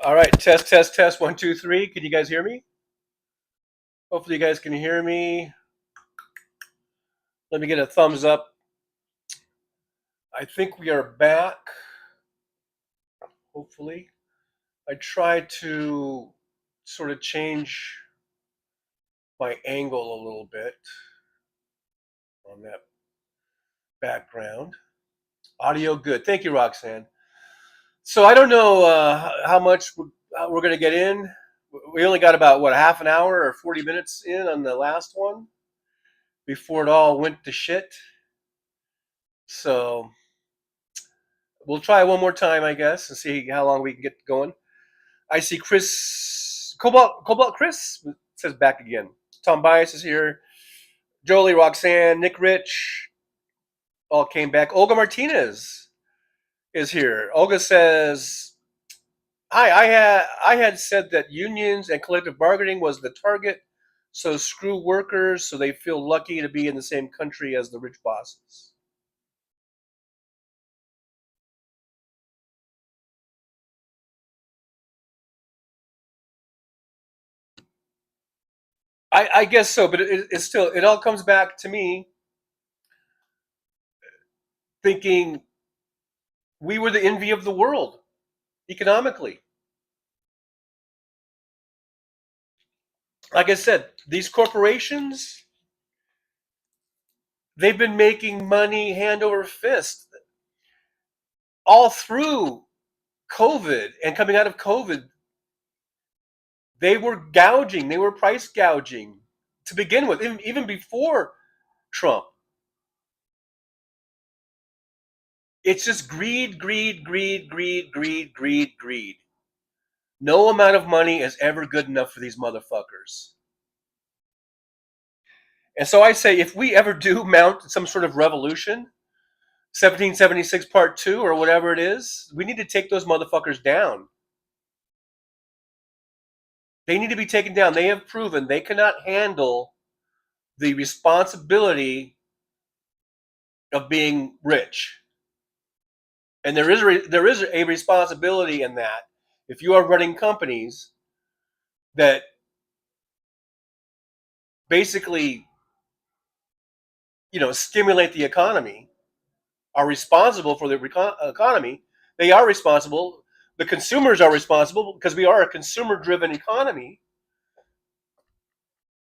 All right, test, test, test. 1, 2, 3. Can you guys hear me? Hopefully, you guys can hear me. Let me get a thumbs up. I think we are back. Hopefully, I tried to sort of change my angle a little bit on that background. Audio good. Thank you, Roxanne. So I don't know how much we're going to get in. We only got about, what, half an hour or 40 minutes in on the last one before it all went to shit. So we'll try one more time, I guess, and see how long we can get going. I see Chris, Cobalt Chris says back again. Tom Bias is here. Jolie, Roxanne, Nick Rich all came back. Olga Martinez is here. Olga says, "Hi, I had said that unions and collective bargaining was the target, so screw workers so they feel lucky to be in the same country as the rich bosses." I guess so, but it's still, it all comes back to me thinking we were the envy of the world economically. Like I said, these corporations, they've been making money hand over fist all through COVID and coming out of COVID. They were gouging, they were price gouging to begin with, even before Trump. It's just greed, greed, greed, greed, greed, greed, greed. No amount of money is ever good enough for these motherfuckers. And so I say, if we ever do mount some sort of revolution, 1776 Part 2 or whatever it is, we need to take those motherfuckers down. They need to be taken down. They have proven they cannot handle the responsibility of being rich. And there is a responsibility in that. If you are running companies that basically, stimulate the economy, are responsible for the economy, they are responsible. The consumers are responsible because we are a consumer-driven economy.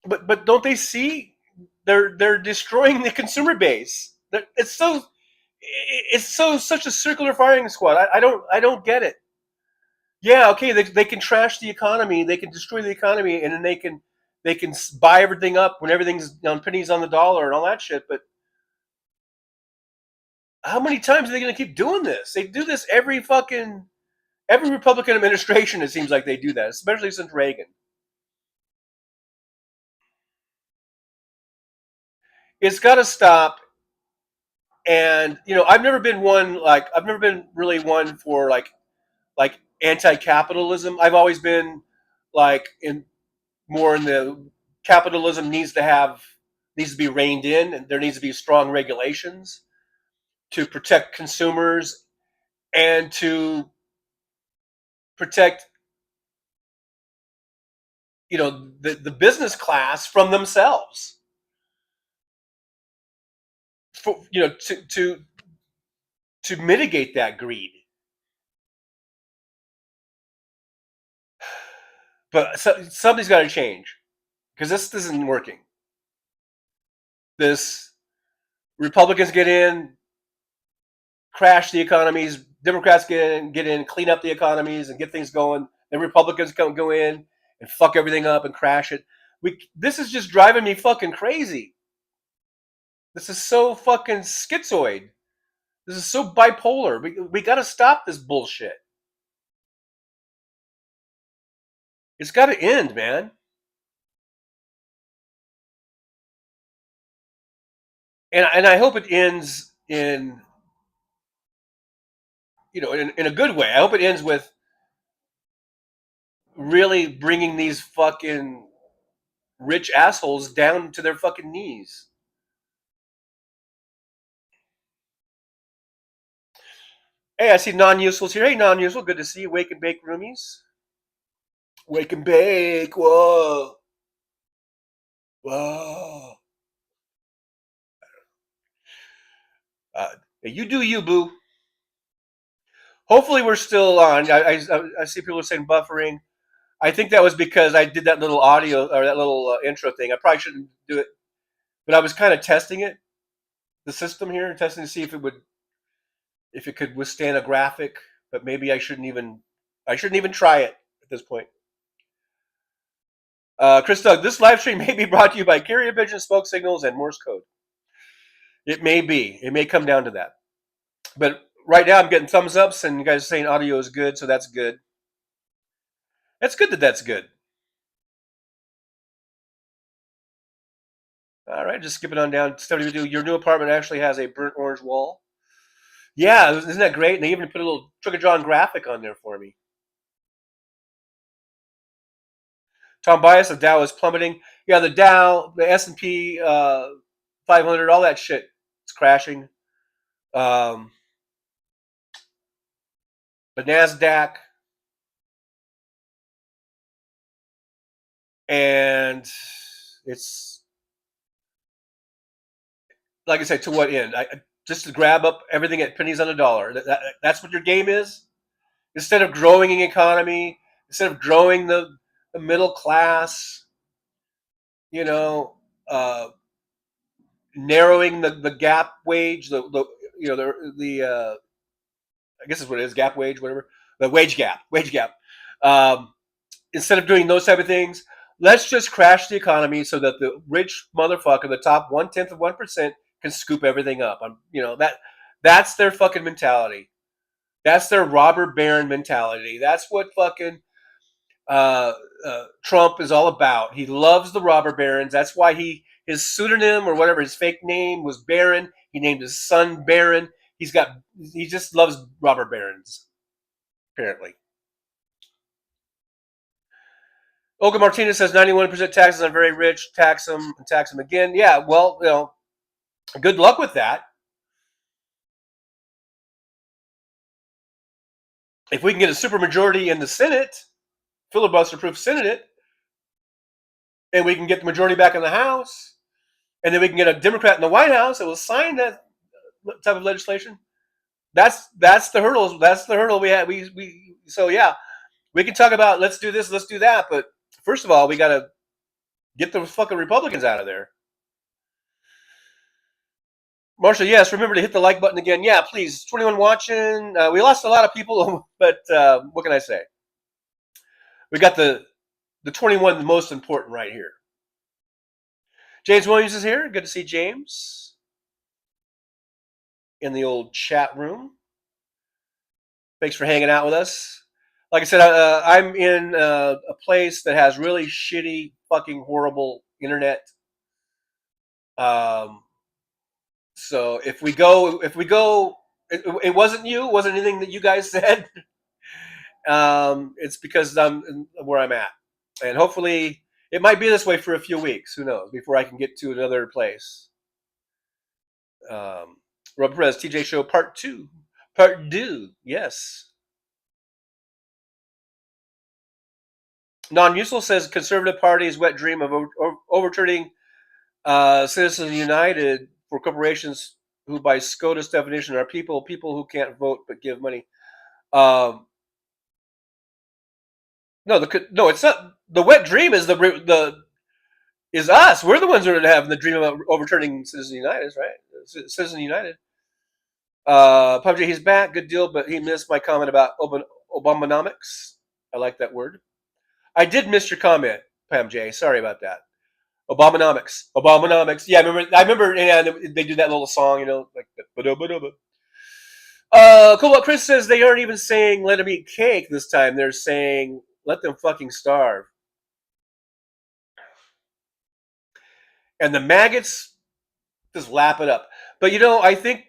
But don't they see they're destroying the consumer base? It's such a circular firing squad. I don't get it. Yeah, okay, they can trash the economy, they can destroy the economy, and then they can buy everything up when everything's on pennies on the dollar and all that shit. But how many times are they going to keep doing this? They do this every Republican administration. It seems like they do that, especially since Reagan. It's got to stop. And I've never been really one for like anti-capitalism. I've always been like in more in the capitalism needs to be reined in, and there needs to be strong regulations to protect consumers and to protect the business class from themselves, for to mitigate that greed. But something's got to change because this isn't working. This Republicans get in, crash the economies. Democrats get in, clean up the economies, and get things going. Then Republicans go in and fuck everything up and crash it. This is just driving me fucking crazy. This is so fucking schizoid. This is so bipolar. We got to stop this bullshit. It's got to end, man. And I hope it ends in, in a good way. I hope it ends with really bringing these fucking rich assholes down to their fucking knees. Hey, I see non-useful's here. Hey, non-useful, good to see you. Wake and bake roomies. Wake and bake. Whoa. Whoa. You do you, boo. Hopefully we're still on. I see people are saying buffering. I think that was because I did that little audio or that little intro thing. I probably shouldn't do it, but I was kind of testing it, the system here, testing to see if it could withstand a graphic. But maybe I shouldn't even try it at this point. Chris Doug, this live stream may be brought to you by carrier pigeon, smoke signals, and Morse code. It may be. It may come down to that. But right now I'm getting thumbs ups, and you guys are saying audio is good, so that's good. That's good that's good. All right, just skipping on down. Your new apartment actually has a burnt orange wall. Yeah, isn't that great? And they even put a little trick-or-drawn graphic on there for me. Tom Bias, the Dow is plummeting. Yeah, the Dow, the S&P 500, all that shit, it's crashing. The NASDAQ. And it's, like I said, to what end? Just to grab up everything at pennies on a dollar. That's what your game is? Instead of growing an economy, instead of growing the middle class, narrowing the gap wage, the I guess is what it is, gap wage, whatever, the wage gap. Instead of doing those type of things, let's just crash the economy so that the rich motherfucker, the top 1/10 of 1%, can scoop everything up. That's their fucking mentality. That's their robber baron mentality. That's what fucking Trump is all about. He loves the robber barons. That's why his pseudonym or whatever, his fake name was Baron. He named his son Baron. He just loves robber barons, apparently. Olga Martinez says 91% taxes on very rich. Tax them and tax them again. Yeah, well, good luck with that. If we can get a supermajority in the Senate, filibuster-proof Senate, and we can get the majority back in the House, and then we can get a Democrat in the White House that will sign that type of legislation. That's the hurdles. That's the hurdle we had. So yeah, we can talk about let's do this, let's do that, but first of all, we got to get the fucking Republicans out of there. Marshall, yes, remember to hit the like button again. Yeah, please. 21 watching. We lost a lot of people, but what can I say? We got the 21 the most important right here. James Williams is here. Good to see James in the old chat room. Thanks for hanging out with us. Like I said, I'm in a place that has really shitty, fucking horrible internet. So if we go, it wasn't you. It wasn't anything that you guys said. It's because I'm where I'm at, and hopefully it might be this way for a few weeks. Who knows? Before I can get to another place. Rob Perez, TJ Show Part 2. Yes. Non-useful says Conservative Party's wet dream of overturning Citizens United for corporations who, by SCOTUS definition, are people who can't vote but give money. No, it's not. The wet dream is is us. We're the ones that are having the dream about overturning Citizens United, right? Citizens United. PUBG, he's back. Good deal, but he missed my comment about Obamonomics. I like that word. I did miss your comment, Pam J. Sorry about that. Obamonomics. Yeah, I remember. Yeah, they do that little song, like. Cool. What Chris says, they aren't even saying "let them eat cake" this time. They're saying "let them fucking starve." And the maggots just lap it up. But I think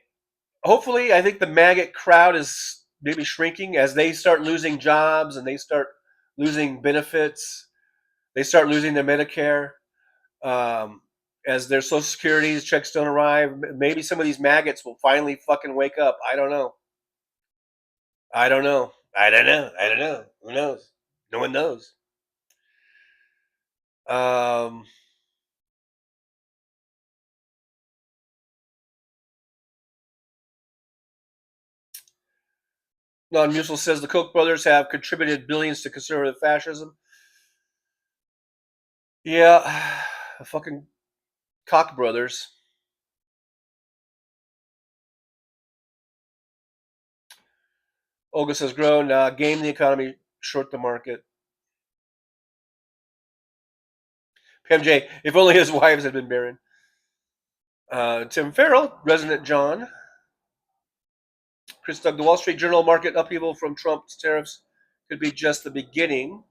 hopefully, I think the maggot crowd is maybe shrinking as they start losing jobs and they start losing benefits. They start losing their Medicare. As their Social Security checks don't arrive, maybe some of these maggots will finally fucking wake up. I don't know. I don't know. I don't know. I don't know. Who knows? No one knows. Um, Non-Mutual says the Koch brothers have contributed billions to conservative fascism. Yeah, the fucking Koch brothers. Olga says grow, game the economy, short the market. PMJ, if only his wives had been barren. Tim Farrell, Resident John. Chris Doug, the Wall Street Journal market upheaval from Trump's tariffs could be just the beginning.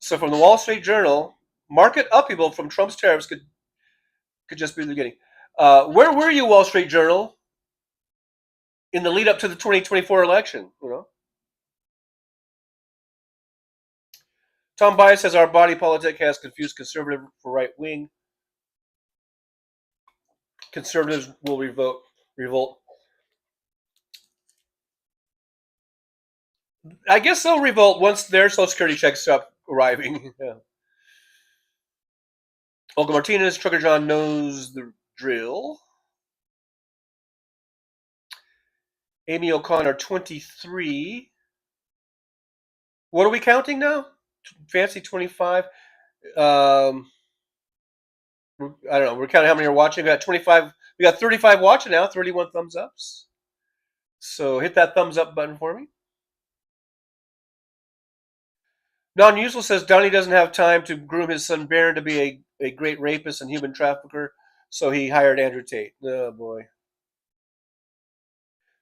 So from the Wall Street Journal, market upheaval from Trump's tariffs could just be the beginning. Where were you, Wall Street Journal, in the lead up to the 2024 election? Tom Bias says our body politic has confused conservative for right wing. Conservatives will revolt. I guess they'll revolt once their Social Security checks stop arriving. Yeah. Olga Martinez, Trucker John knows the drill. Amy O'Connor, 23. What are we counting now? Fancy 25. I don't know. We're counting how many are watching. We got 25. We got 35 watching now. 31 thumbs ups. So hit that thumbs up button for me. Non-Usual says Donnie doesn't have time to groom his son Baron to be a great rapist and human trafficker, so he hired Andrew Tate. Oh boy.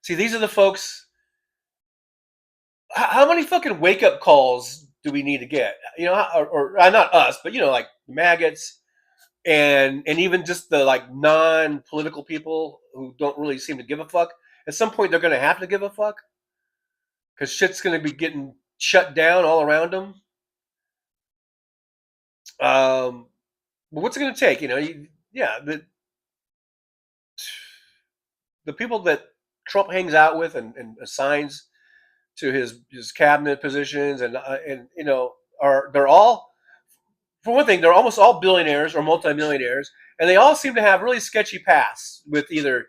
See, these are the folks. How many fucking wake up calls do we need to get? Or not us, but like maggots and even just the like non-political people who don't really seem to give a fuck. At some point, they're going to have to give a fuck because shit's going to be getting shut down all around them. But what's it going to take? The people that Trump hangs out with and assigns to his cabinet positions and they're all, for one thing, they're almost all billionaires or multimillionaires, and they all seem to have really sketchy pasts with either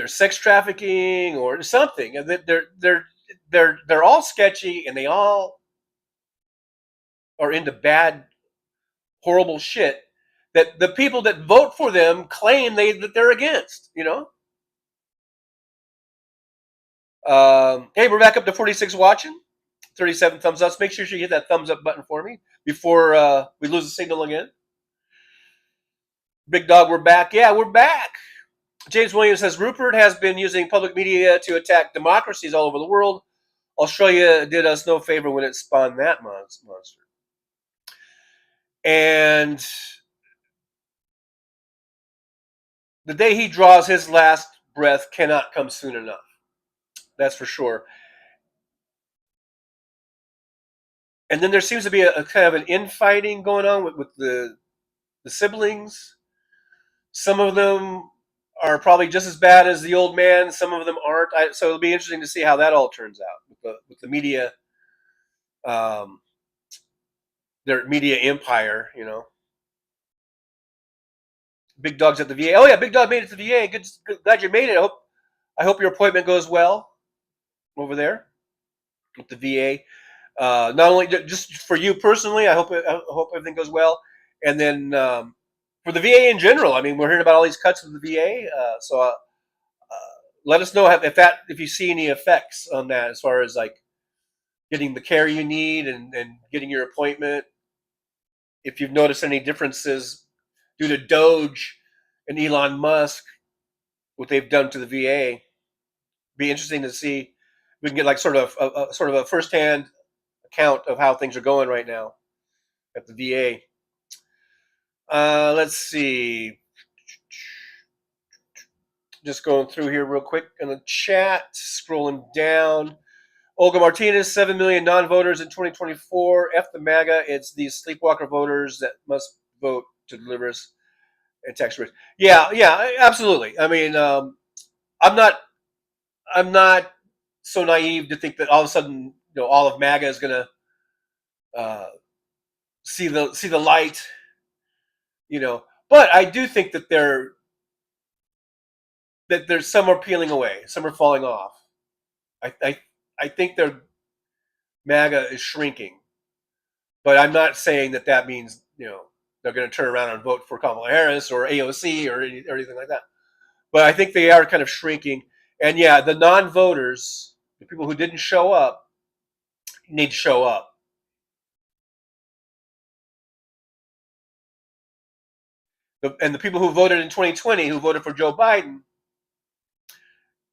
sex trafficking or something. They're all sketchy, and they all are into bad, horrible shit that the people that vote for them claim that they're against. Hey, we're back up to 46 watching, 37 thumbs up. Make sure you hit that thumbs up button for me before we lose the signal again. Big Dog, we're back. Yeah, we're back. James Williams says Rupert has been using public media to attack democracies all over the world. Australia did us no favor when it spawned that monster. And the day he draws his last breath cannot come soon enough. That's for sure. And then there seems to be a kind of an infighting going on with the siblings. Some of them are probably just as bad as the old man. Some of them aren't. So it'll be interesting to see how that all turns out with the media, their media empire. Big Dog's at the VA. Oh yeah, Big Dog made it to the VA. Good, glad you made it. I hope your appointment goes well over there with the VA. Not only just for you personally, I hope everything goes well, and then for the VA in general. I mean, we're hearing about all these cuts of the VA, so let us know if you see any effects on that, as far as like getting the care you need and getting your appointment. If you've noticed any differences due to Doge and Elon Musk, what they've done to the VA, be interesting to see. If we can get like sort of a firsthand account of how things are going right now at the VA. Let's see. Just going through here real quick in the chat, scrolling down. Olga Martinez, 7 million non-voters in 2024. F the MAGA. It's these sleepwalker voters that must vote to deliver us a tax raise. Yeah, yeah, absolutely. I mean, I'm not, I'm not so naive to think that all of a sudden, all of MAGA is going to uh, see the light. But I do think that there's some are peeling away, some are falling off. I think their MAGA is shrinking, but I'm not saying that means they're going to turn around and vote for Kamala Harris or AOC or anything like that. But I think they are kind of shrinking. And yeah, the non-voters, the people who didn't show up, need to show up. And the people who voted in 2020, who voted for Joe Biden,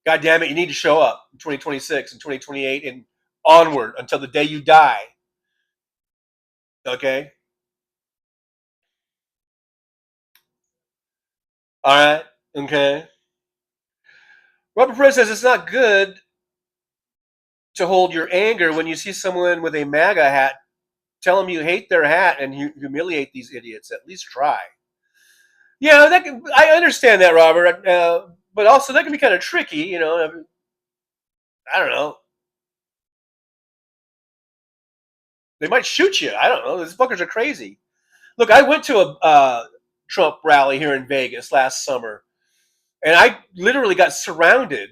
God damn it, you need to show up in 2026 and 2028 and onward until the day you die. Okay? All right? Okay. Robert Perez says it's not good to hold your anger when you see someone with a MAGA hat. Tell them you hate their hat and humiliate these idiots. At least try. Yeah, I understand that, Robert. But also that can be kind of tricky. I don't know. They might shoot you. I don't know. These fuckers are crazy. Look, I went to a Trump rally here in Vegas last summer, and I literally got surrounded.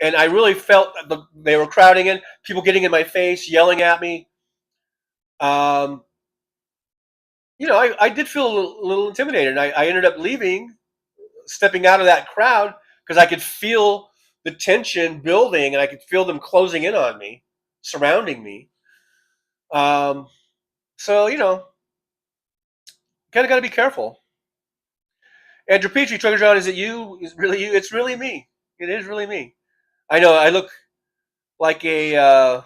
And I really felt they were crowding in, people getting in my face, yelling at me. Um, I did feel a little intimidated. I ended up leaving, stepping out of that crowd because I could feel the tension building and I could feel them closing in on me, surrounding me. Um, so, kind of got to be careful. Andrew Petrie, Trucker John, is it you? Is really you? It's really me. It is really me. I know. I look like I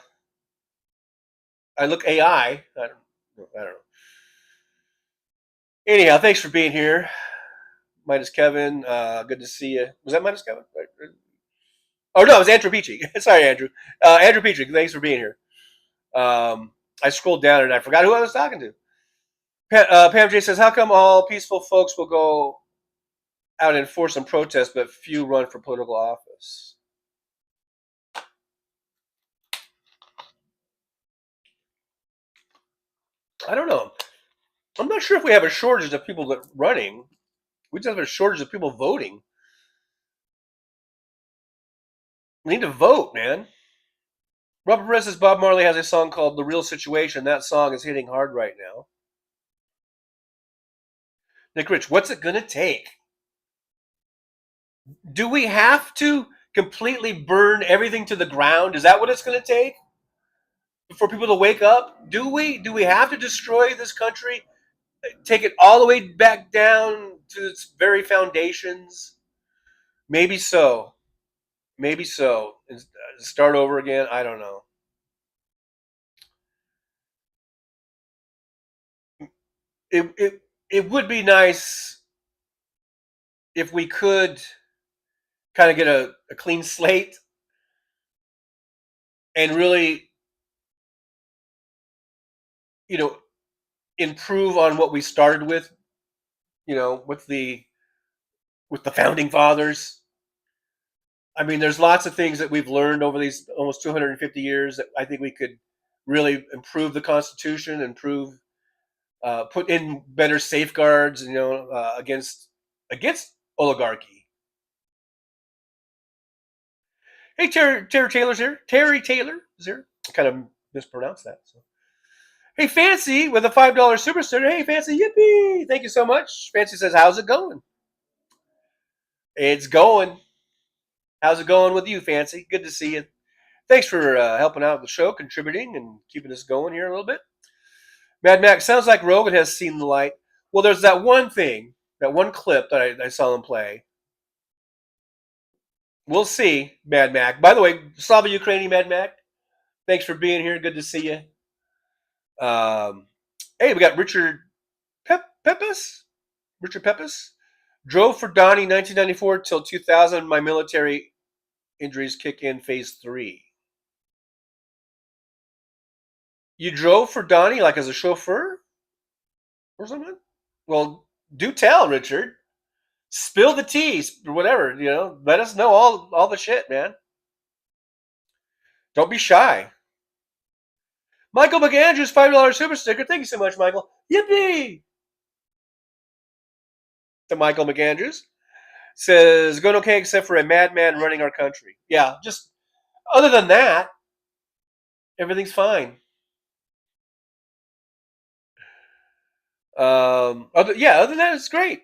look AI. I don't know. Anyhow, thanks for being here. Minus Kevin, good to see you. Was that minus Kevin? Oh no, it was Andrew Petrie. Sorry, Andrew. Andrew Petrie, thanks for being here. I scrolled down and I forgot who I was talking to. Pam J says, "How come all peaceful folks will go out and force some protest, but few run for political office?" I don't know. I'm not sure if we have a shortage of people that running. We just have a shortage of people voting. We need to vote, man. Robert Perez says Bob Marley has a song called "The Real Situation." That song is hitting hard right now. Nick Rich, what's it gonna take? Do we have to completely burn everything to the ground? Is that what it's going to take for people to wake up? Do we? Do we have to destroy this country? Take it all the way back down to its very foundations? Maybe so. Maybe so. Start over again? I don't know. It would be nice if we could kind of get a clean slate and really, you know, improve on what we started with, with the founding fathers. I mean, there's lots of things that we've learned over these almost 250 years that I think we could really improve the Constitution, put in better safeguards, against oligarchy. Hey, Terry Taylor's here. Terry Taylor is here. I kind of mispronounced that. So. Hey, Fancy with a $5 super sticker. Hey, Fancy, yippee! Thank you so much. Fancy says, "How's it going?" It's going. How's it going with you, Fancy? Good to see you. Thanks for helping out the show, contributing, and keeping us going here a little bit. Mad Max, sounds like Rogan has seen the light. Well, there's that one thing, that one clip that I saw him play. We'll see, Mad Mac. By the way, Slava Ukrainian Mad Mac, thanks for being here. Good to see you. Hey, we got Richard Pepis. Richard Pepis. Drove for Donnie 1994 till 2000. My military injuries kick in phase 3. You drove for Donnie like as a chauffeur or something? Well, do tell, Richard. Spill the tea or whatever, Let us know all the shit, man. Don't be shy. Michael McAndrews, $5 super sticker. Thank you so much, Michael. Yippee! To Michael McAndrews. Says, going okay except for a madman running our country. Yeah, just other than that, everything's fine. Other than that, it's great.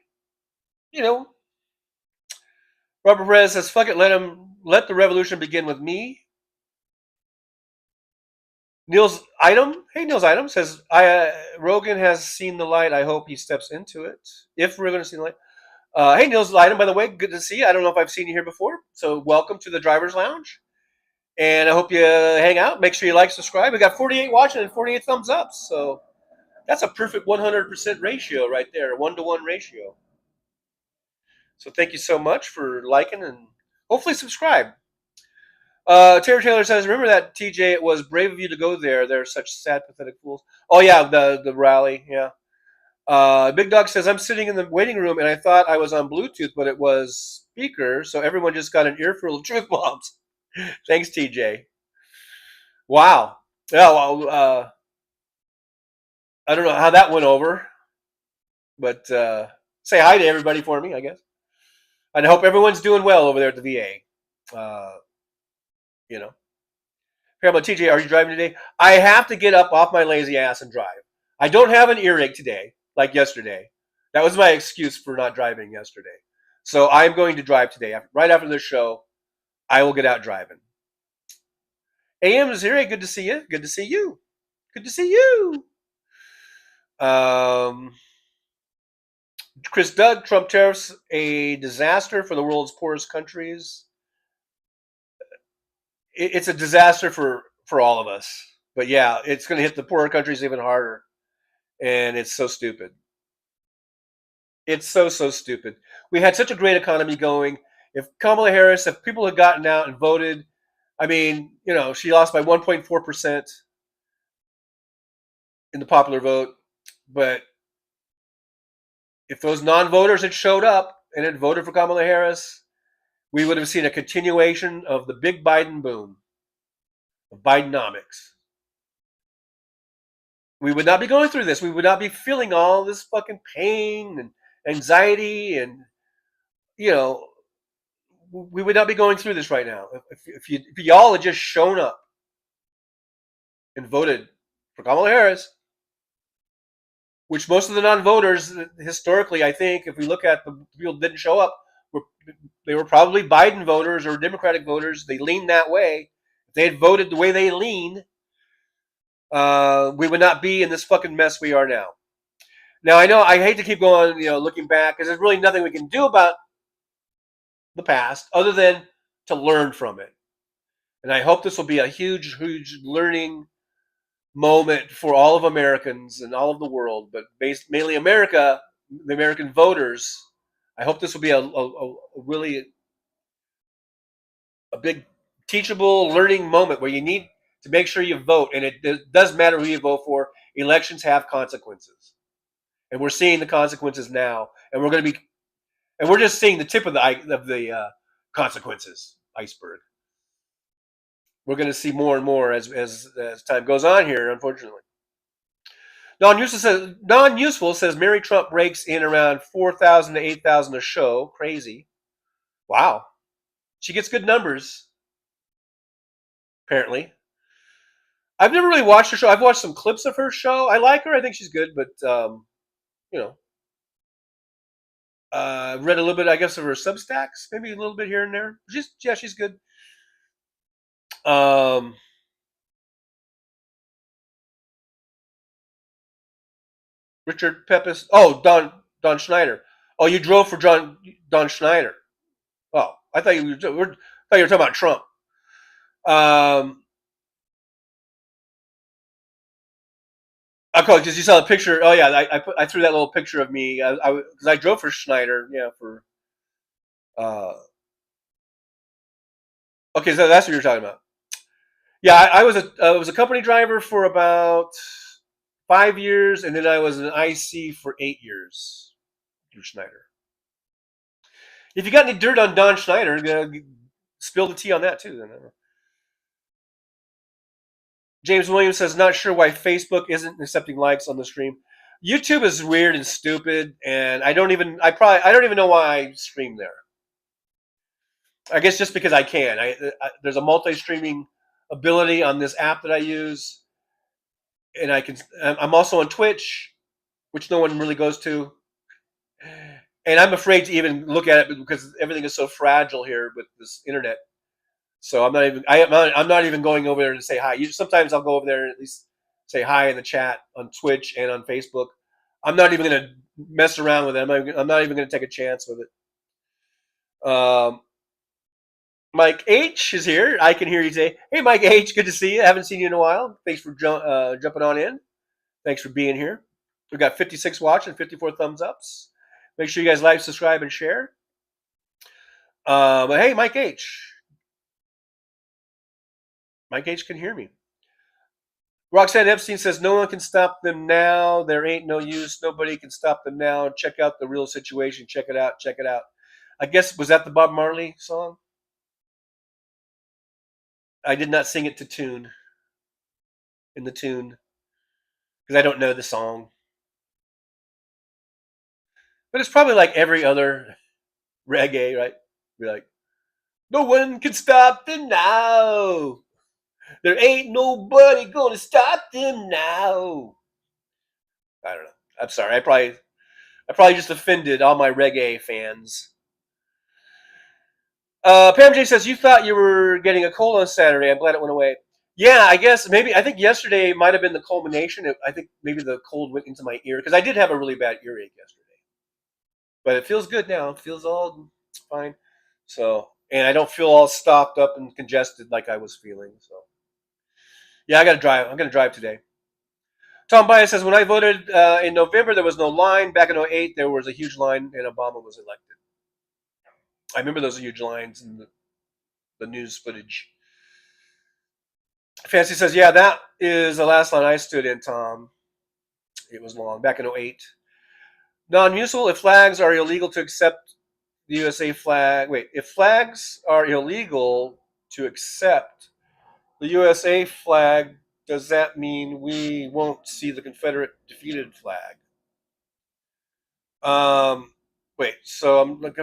Robert Perez says, fuck it, let the revolution begin with me. Niels Item, hey Niels Item says, Rogan has seen the light. I hope he steps into it. If we're going to see the light. Hey Niels Item, by the way, good to see you. I don't know if I've seen you here before. So welcome to the Driver's Lounge. And I hope you hang out. Make sure you like, subscribe. We got 48 watching and 48 thumbs up. So that's a perfect 100% ratio right there, 1-to-1 ratio. So thank you so much for liking and hopefully subscribe. Terry Taylor says, remember that, TJ, it was brave of you to go there. They're such sad, pathetic fools. Oh, yeah, the rally, yeah. Big Dog says, I'm sitting in the waiting room and I thought I was on Bluetooth, but it was speaker, so everyone just got an earful of truth bombs. Thanks, TJ. Wow. Yeah, well, I don't know how that went over, but say hi to everybody for me, I guess. And I hope everyone's doing well over there at the VA. Paramount TJ, are you driving today? I have to get up off my lazy ass and drive. I don't have an earache today, like yesterday. That was my excuse for not driving yesterday. So I'm going to drive today. Right after this show, I will get out driving. AM Zero, good to see you. Good to see you. Good to see you. Chris Doug, Trump tariffs a disaster for the world's poorest countries. It's a disaster for all of us. But yeah, it's going to hit the poorer countries even harder. And it's so stupid. It's so stupid. We had such a great economy going. If Kamala Harris, if people had gotten out and voted, I mean, she lost by 1.4% in the popular vote. But if those non-voters had showed up and had voted for Kamala Harris, we would have seen a continuation of the big Biden boom, of Bidenomics. We would not be going through this. We would not be feeling all this fucking pain and anxiety and, we would not be going through this right now if y'all had just shown up and voted for Kamala Harris, which most of the non-voters historically, I think, if we look at the people that didn't show up, they were probably Biden voters or Democratic voters. They leaned that way. If they had voted the way they lean, we would not be in this fucking mess we are now. Now, I know I hate to keep going, looking back, because there's really nothing we can do about the past other than to learn from it. And I hope this will be a huge, huge learning moment for all of Americans and all of the world, but mainly America, the American voters. I hope this will be a really a big teachable learning moment where you need to make sure you vote. And it does matter who you vote for. Elections have consequences. And we're seeing the consequences now. And we're just seeing the tip of the consequences iceberg. We're going to see more and more as time goes on here, unfortunately. Non-useful says Mary Trump rakes in around 4,000 to 8,000 a show. Crazy. Wow. She gets good numbers, apparently. I've never really watched her show. I've watched some clips of her show. I like her. I think she's good, but read a little bit, I guess, of her Substacks, maybe a little bit here and there. She's good. Um, Richard Pepis. Oh, Don Schneider. Oh, you drove for Don Schneider. Oh, I thought you were talking about Trump. Um, okay, because you saw the picture. Oh yeah, I threw that little picture of me. Because I drove for Schneider. Yeah, for uh. Okay, so that's what you're talking about. Yeah, I was a company driver for about 5 years, and then I was an IC for 8 years. Through Schneider. If you got any dirt on Don Schneider, spill the tea on that too. Then. James Williams says, not sure why Facebook isn't accepting likes on the stream. YouTube is weird and stupid, and I don't even know why I stream there. I guess just because I can. There's a multi-streaming ability on this app that I use, and I can. I'm also on Twitch, which no one really goes to, and I'm afraid to even look at it because everything is so fragile here with this internet. So I'm not even going over there to say hi. Sometimes I'll go over there and at least say hi in the chat on Twitch and on Facebook. I'm not even going to mess around with it. I'm not even going to take a chance with it. Mike H is here. I can hear you say, "Hey, Mike H, good to see you. I haven't seen you in a while. Thanks for jumping on in. Thanks for being here. We've got 56 watching, 54 thumbs ups. Make sure you guys like, subscribe, and share. But hey, Mike H. Mike H can hear me. Roxanne Epstein says, no one can stop them now. There ain't no use. Nobody can stop them now. Check out the real situation. Check it out. Check it out. I guess, was that the Bob Marley song? I did not sing it to tune, in the tune, because I don't know the song. But it's probably like every other reggae, right? Be like, no one can stop them now. There ain't nobody gonna stop them now. I don't know. I'm sorry. I probably just offended all my reggae fans. Pam J says, you thought you were getting a cold on Saturday. I'm glad it went away. Yeah, I guess maybe. I think yesterday might have been the culmination. I think maybe the cold went into my ear because I did have a really bad earache yesterday. But it feels good now. It feels all fine. So, and I don't feel all stopped up and congested like I was feeling. So, yeah, I got to drive. I'm going to drive today. Tom Bias says, when I voted in November, there was no line. Back in 2008, there was a huge line, and Obama was elected. I remember those huge lines in the news footage. Fancy says, yeah, that is the last line I stood in, Tom. It was long, back in 2008. Non-municipal, if flags are illegal to accept the USA flag. Wait, if flags are illegal to accept the USA flag, does that mean we won't see the Confederate defeated flag? Wait, so I'm like,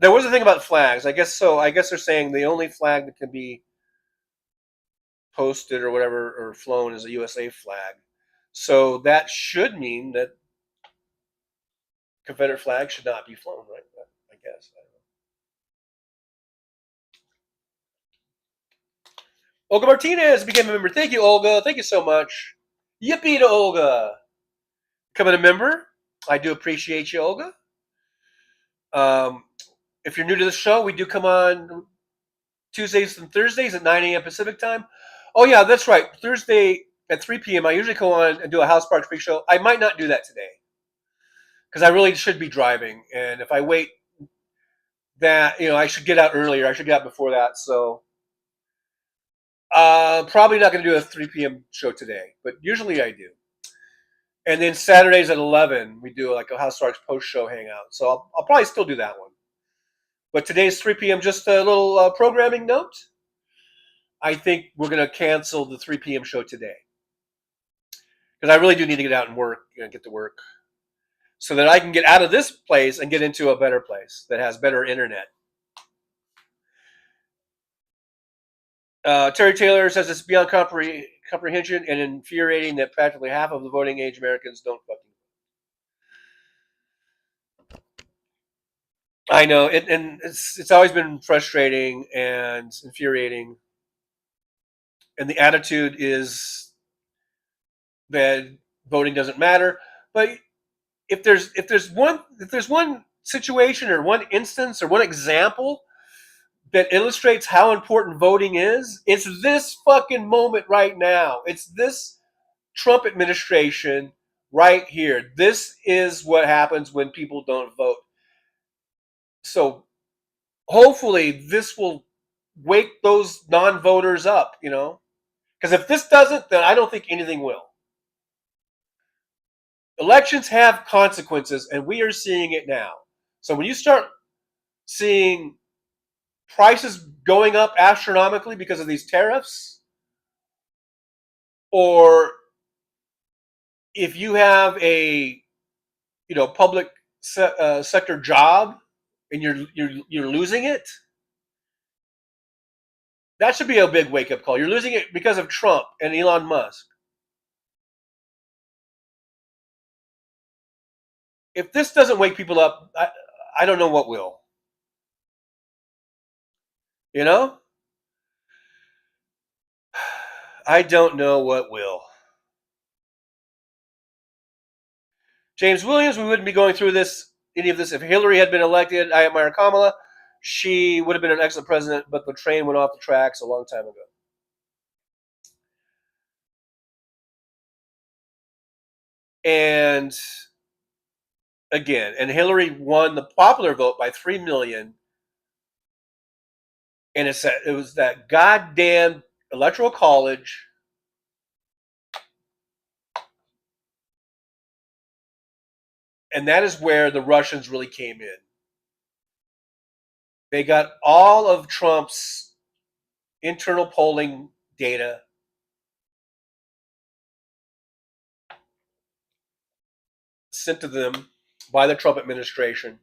there was a thing about flags. I guess so. I guess they're saying the only flag that can be posted or whatever or flown is a USA flag. So that should mean that Confederate flag should not be flown, right? I guess. Olga Martinez became a member. Thank you, Olga. Thank you so much. Yippee to Olga. Becoming a member. I do appreciate you, Olga. If you're new to the show, we do come on Tuesdays and Thursdays at 9 a.m. Pacific time. Oh, yeah, that's right. Thursday at 3 p.m. I usually go on and do a House Park pre-show. I might not do that today because I really should be driving. And if I wait that, I should get out earlier. I should get out before that. So probably not going to do a 3 p.m. show today, but usually I do. And then Saturdays at 11, we do like a House Parks post-show hangout. So I'll probably still do that one. But today's 3 p.m. Just a little programming note. I think we're going to cancel the 3 p.m. show today because I really do need to get out and work, get to work, so that I can get out of this place and get into a better place that has better internet. Terry Taylor says it's beyond comprehension and infuriating that practically half of the voting age Americans don't fucking. I know, and it's always been frustrating and infuriating. and the attitude is that voting doesn't matter. But if there's one situation or one instance or one example that illustrates how important voting is, it's this fucking moment right now. It's this Trump administration right here. This is what happens when people don't vote. So hopefully this will wake those non-voters up, because if this doesn't, then I don't think anything will. Elections have consequences, and we are seeing it now. So when you start seeing prices going up astronomically because of these tariffs, or if you have a public sector job and you're losing it, that should be a big wake up call. You're losing it because of Trump and Elon Musk. If this doesn't wake people up, I don't know what will. You know? I don't know what will. James Williams, we wouldn't be going through any of this if Hillary had been elected. I admire Kamala. She would have been an excellent president, but the train went off the tracks a long time ago. And again, and Hillary won the popular vote by 3 million. And it was that goddamn electoral college. And that is where the Russians really came in. They got all of Trump's internal polling data. Sent to them by the Trump administration.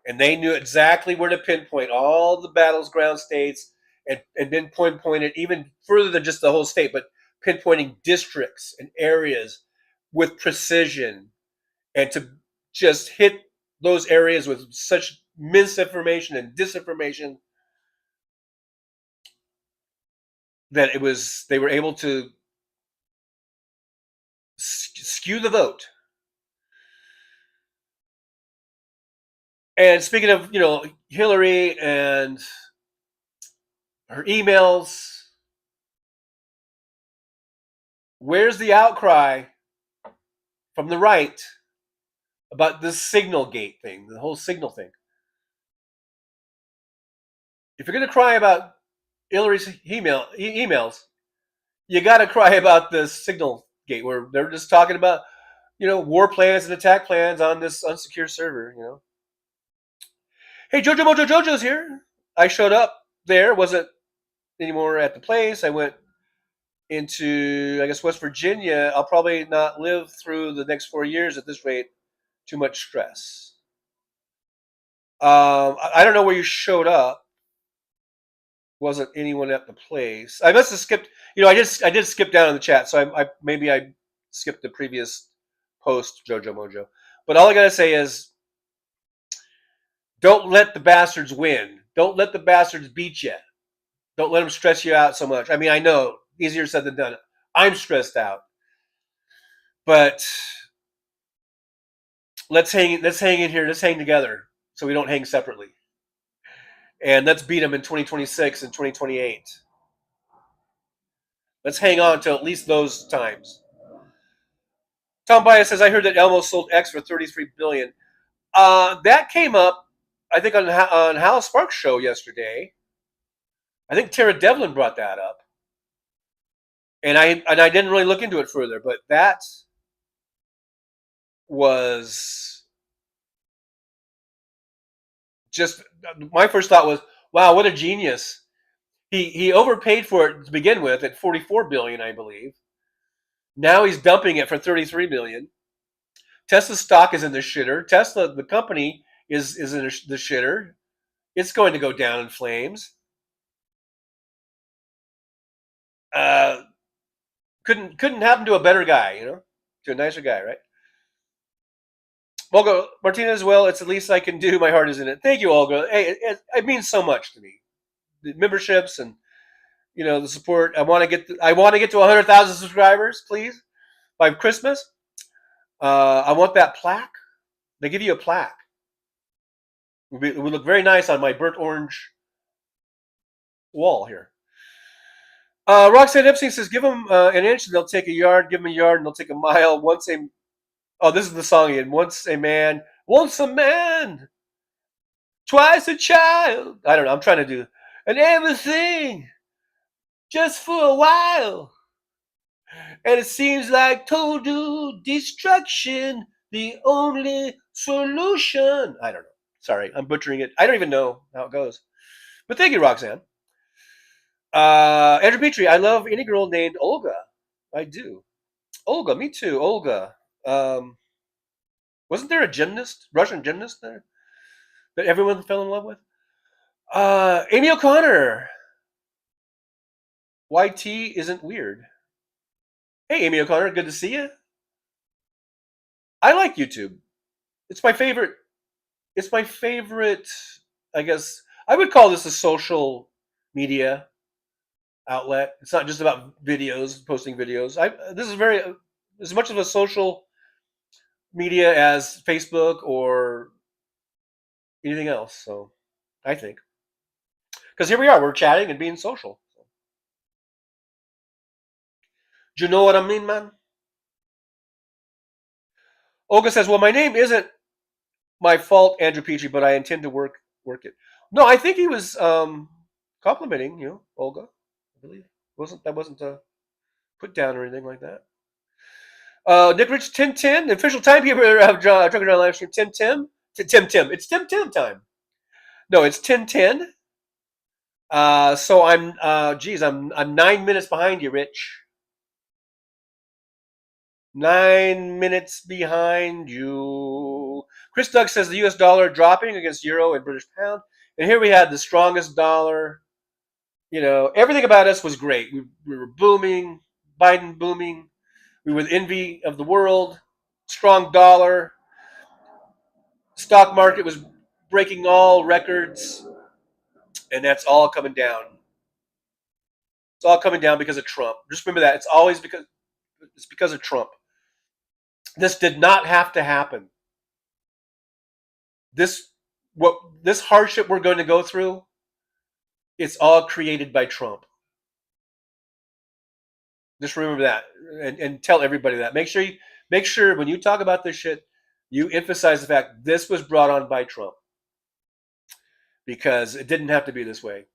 And they knew exactly where to pinpoint all the battleground states and then pinpoint it even further than just the whole state, but pinpointing districts and areas with precision, and to just hit those areas with such misinformation and disinformation that they were able to skew the vote. And speaking of, Hillary and her emails, where's the outcry from the right about this Signal Gate thing, the whole Signal thing? If you're going to cry about Hillary's emails, you got to cry about the Signal Gate, where they're just talking about, war plans and attack plans on this unsecure server, Hey, Jojo Mojo Jojo's here. I showed up there, wasn't anymore at the place. I went into, I guess, West Virginia. I'll probably not live through the next 4 years at this rate. Too much stress. I don't know where you showed up. Wasn't anyone at the place? I must have skipped. I did skip down in the chat, so I skipped the previous post, Jojo Mojo. But all I gotta say is, don't let the bastards win. Don't let the bastards beat you. Don't let them stress you out so much. I mean, I know, easier said than done. I'm stressed out, but let's hang in here. Let's hang together so we don't hang separately. And let's beat them in 2026 and 2028. Let's hang on till at least those times. Tom Bias says, I heard that Elmo sold X for $33 billion. That came up, I think, on Hal Sparks' show yesterday. I think Tara Devlin brought that up. And I didn't really look into it further, but that was just, my first thought was, wow, what a genius. He overpaid for it to begin with at $44 billion, I believe. Now he's dumping it for $33 billion. Tesla stock is in the shitter. Tesla, the company, is in the shitter. It's going to go down in flames. Couldn't happen to a better guy, to a nicer guy, right? Olga Martinez, well, it's the least I can do. My heart is in it. Thank you, Olga. Hey, it means so much to me. The memberships and the support. I want to get to 100,000 subscribers, please, by Christmas. I want that plaque. They give you a plaque. It would look very nice on my burnt orange wall here. Roxanne Epstein says, "Give them an inch, and they'll take a yard. Give them a yard, and they'll take a mile. This is the song again. Once a man, twice a child. I don't know. I'm trying to do and everything just for a while. And it seems like total destruction, the only solution." I don't know. Sorry, I'm butchering it. I don't even know how it goes. But thank you, Roxanne. Andrew Petrie, I love any girl named Olga. I do. Olga, me too. Olga. Um, wasn't there a gymnast, Russian gymnast there that everyone fell in love with? Amy O'Connor. YT isn't weird. Hey, Amy O'Connor, good to see you. I like YouTube. It's my favorite. It's my favorite. I guess I would call this a social media outlet. It's not just about videos, posting videos. This is very as much of a social media as Facebook or anything else. So I think because here we are, we're chatting and being social. Do you know what I mean, man? Olga says, "Well, my name isn't my fault, Andrew Petrie, but I intend to work it." No, I think he was complimenting you, Olga. I believe wasn't a put down or anything like that. Nick Rich, Tim Tim, the official timekeeper of Drunken John Livestream, Tim Tim. It's Tim Tim time. No, it's 10:10. So I'm 9 minutes behind you, Rich. 9 minutes behind you. Chris Doug says the U.S. dollar dropping against euro and British pound, and here we had the strongest dollar. Everything about us was great. We were booming, Biden booming. We were the envy of the world. Strong dollar. Stock market was breaking all records, and that's all coming down. It's all coming down because of Trump. Just remember that it's because of Trump. This did not have to happen. This hardship we're going to go through, it's all created by Trump. Just remember that, and tell everybody that. Make sure when you talk about this shit, you emphasize the fact this was brought on by Trump, because it didn't have to be this way.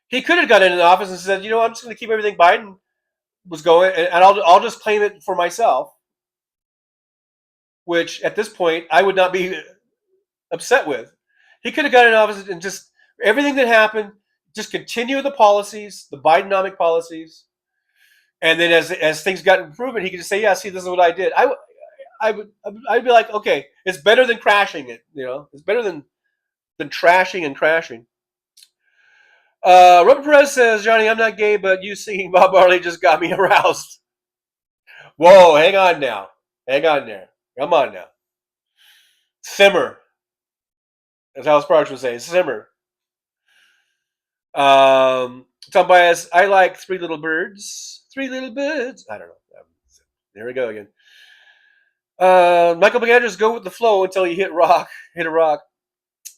He could have got into the office and said, I'm just going to keep everything Biden was going, and I'll just claim it for myself. Which at this point I would not be upset with. He could have got in office and just everything that happened, just continue the policies, the Bidenomic policies, and then as things got improvement, he could just say, "Yeah, see, this is what I did." I'd be like, okay, it's better than crashing it. It's better than trashing and crashing. Robert Perez says, "Johnny, I'm not gay, but you singing Bob Marley just got me aroused." Whoa, hang on now. Hang on there. Come on now. Simmer. As Alice Sparks would say, simmer. Tom Bias, I like Three Little Birds. Three Little Birds. I don't know. There we go again. Michael McAndrews, go with the flow until you hit a rock.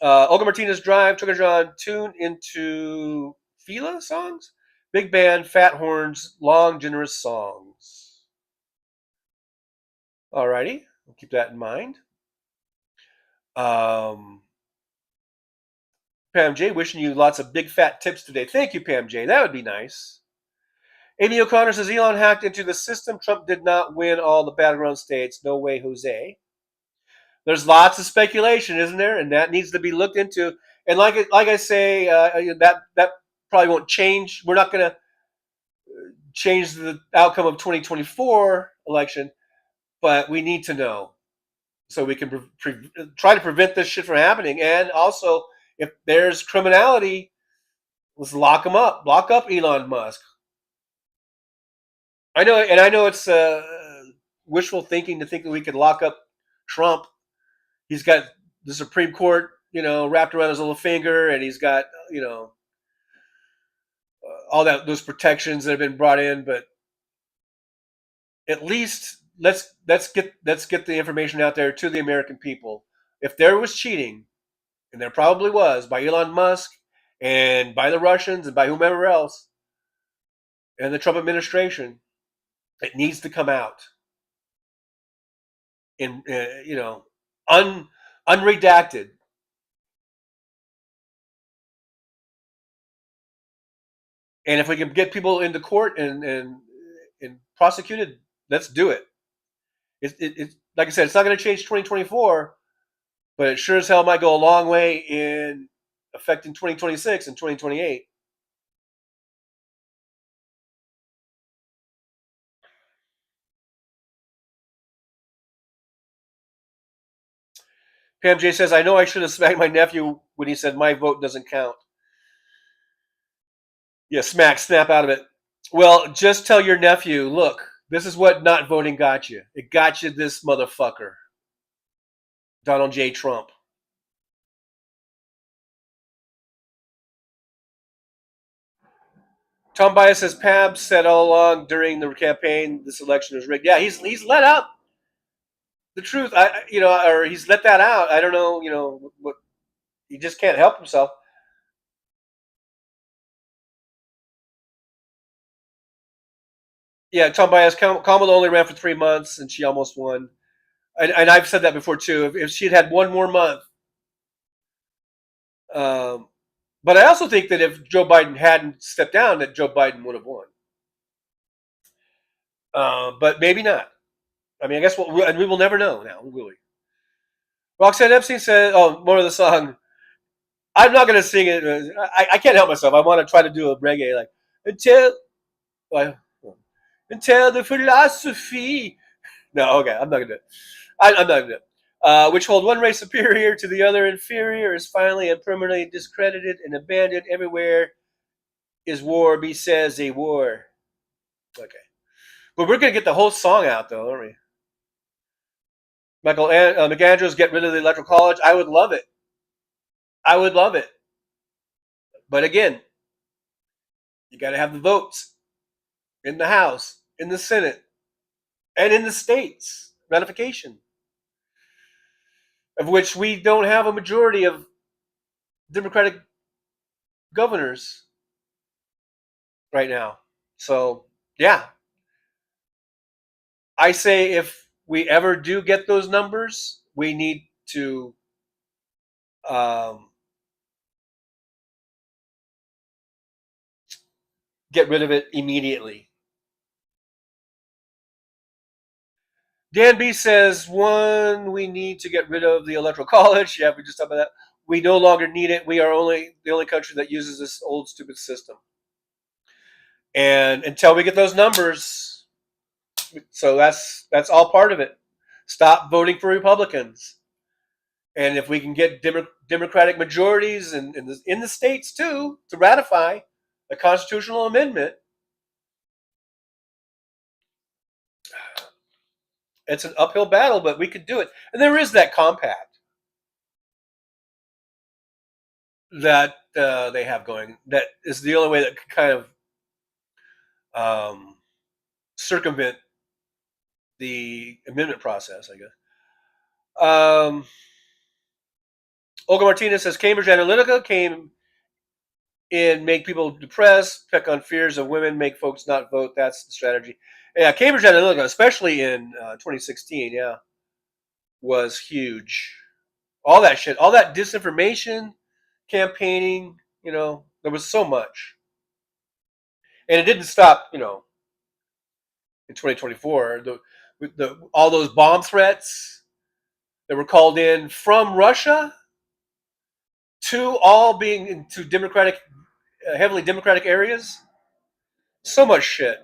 Olga Martinez Drive, Trucker John, tune into Fila songs. Big band, fat horns, long, generous songs. Alrighty, we'll keep that in mind. Pam J, wishing you lots of big fat tips today. Thank you, Pam J. That would be nice. Amy O'Connor says Elon hacked into the system. Trump did not win all the battleground states. No way, Jose. There's lots of speculation, isn't there? And that needs to be looked into. And like I say, that probably won't change. We're not going to change the outcome of 2024 election, but we need to know so we can try to prevent this shit from happening. And also, if there's criminality, let's lock them up. Lock up Elon Musk. I know it's wishful thinking to think that we could lock up Trump. He's got the Supreme Court, wrapped around his little finger, and he's got, all those protections that have been brought in, but at least let's get the information out there to the American people. If there was cheating, and there probably was by Elon Musk and by the Russians and by whomever else and the Trump administration, it needs to come out in un unredacted. And if we can get people into court and prosecuted, let's do it. It like I said, it's not going to change 2024, but it sure as hell might go a long way in affecting 2026 and 2028. Pam J says, I know I should have smacked my nephew when he said my vote doesn't count. Yeah, snap out of it. Well, just tell your nephew, look, this is what not voting got you. It got you this motherfucker, Donald J. Trump. Tom Bias says Pab said all along during the campaign this election was rigged. Yeah, he's let out the truth. Or he's let that out. I don't know. What he just can't help himself. Yeah, Tom Bias. Kamala only ran for 3 months and she almost won. And I've said that before too. If she'd had one more month, um, but I also think that if Joe Biden hadn't stepped down, that Joe Biden would have won. But maybe not. I mean, I guess we will never know now, will we? Roxanne Epstein said, "Oh, more of the song. I'm not going to sing it. I can't help myself. I want to try to do a reggae like until well, until the philosophy. No, okay, I'm not going to do it. I'm not going to do it. Which hold one race superior to the other inferior is finally and permanently discredited and abandoned everywhere. Is war? B says a war. Okay, but we're going to get the whole song out though, aren't we? Michael McAndrews, get rid of the electoral college. I would love it. I would love it. But again, you got to have the votes in the House, in the Senate, and in the states. Ratification, of which we don't have a majority of Democratic governors right now. So, yeah, I say if we ever do get those numbers, we need to um, get rid of it immediately. Dan B says, one, we need to get rid of the electoral college. Yeah, we just talked about that. We no longer need it. We are the only country that uses this old stupid system. And until we get those numbers, so that's all part of it. Stop voting for Republicans. And if we can get Democratic majorities in the states too to ratify a constitutional amendment, it's an uphill battle, but we could do it. And there is that compact that they have going. That is the only way that can kind of circumvent the amendment process, I guess. Olga Martinez says Cambridge Analytica came in, make people depressed, pick on fears of women, make folks not vote. That's the strategy. Yeah, Cambridge Analytica, especially in 2016, yeah, was huge. All that shit, all that disinformation campaigning, there was so much. And it didn't stop, in 2024. All those bomb threats that were called in from Russia to all being into democratic, heavily democratic areas. So much shit.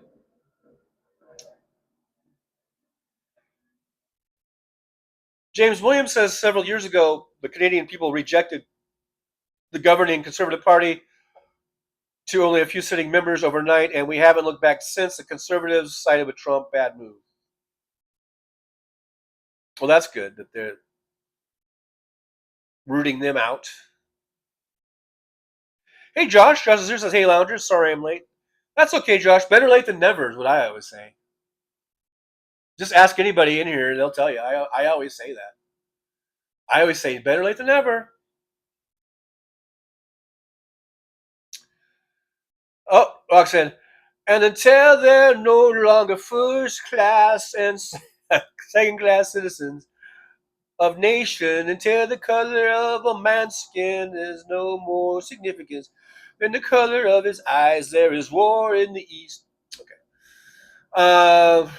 James Williams says several years ago, the Canadian people rejected the governing Conservative Party to only a few sitting members overnight, and we haven't looked back since. The Conservatives sided with Trump. Bad move. Well, that's good that they're rooting them out. Hey, Josh. Josh Azir says, "Hey, loungers. Sorry I'm late." That's okay, Josh. Better late than never is what I always say. Just ask anybody in here; they'll tell you. I always say that. I always say, "Better late than never." Oh, Roxanne. And until they're no longer first class and second class citizens of nation, until the color of a man's skin is no more significance than the color of his eyes, there is war in the East. Okay.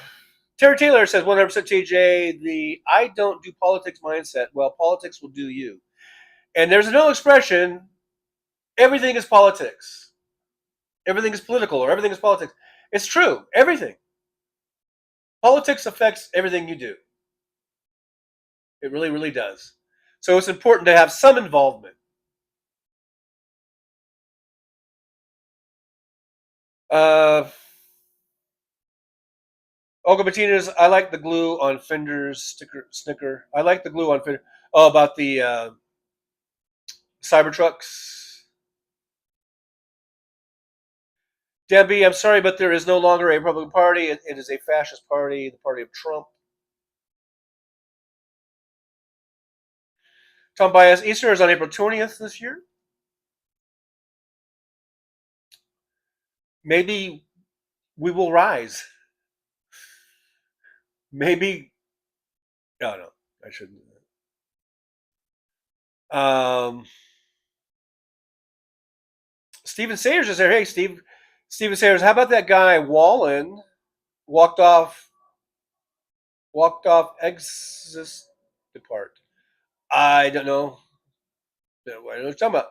Terry Taylor says 100% TJ, the I don't do politics mindset. Well, politics will do you. And there's an old expression everything is politics. Everything is political or everything is politics. It's true. Everything. Politics affects everything you do. It really, really does. So it's important to have some involvement. Uh, Olga Martinez, I like the glue on Fender's snicker. I like the glue on Fender. Oh, about the Cybertrucks. Dan B, I'm sorry, but there is no longer a Republican Party. It is a fascist party, the party of Trump. Tom Bias, Easter is on April 20th this year. Maybe we will rise. Maybe. No, no, I shouldn't do that. Steven Sayers is there. Hey, Steven Sayers, how about that guy Wallen walked off exist depart? I don't know. I don't know what you're talking about.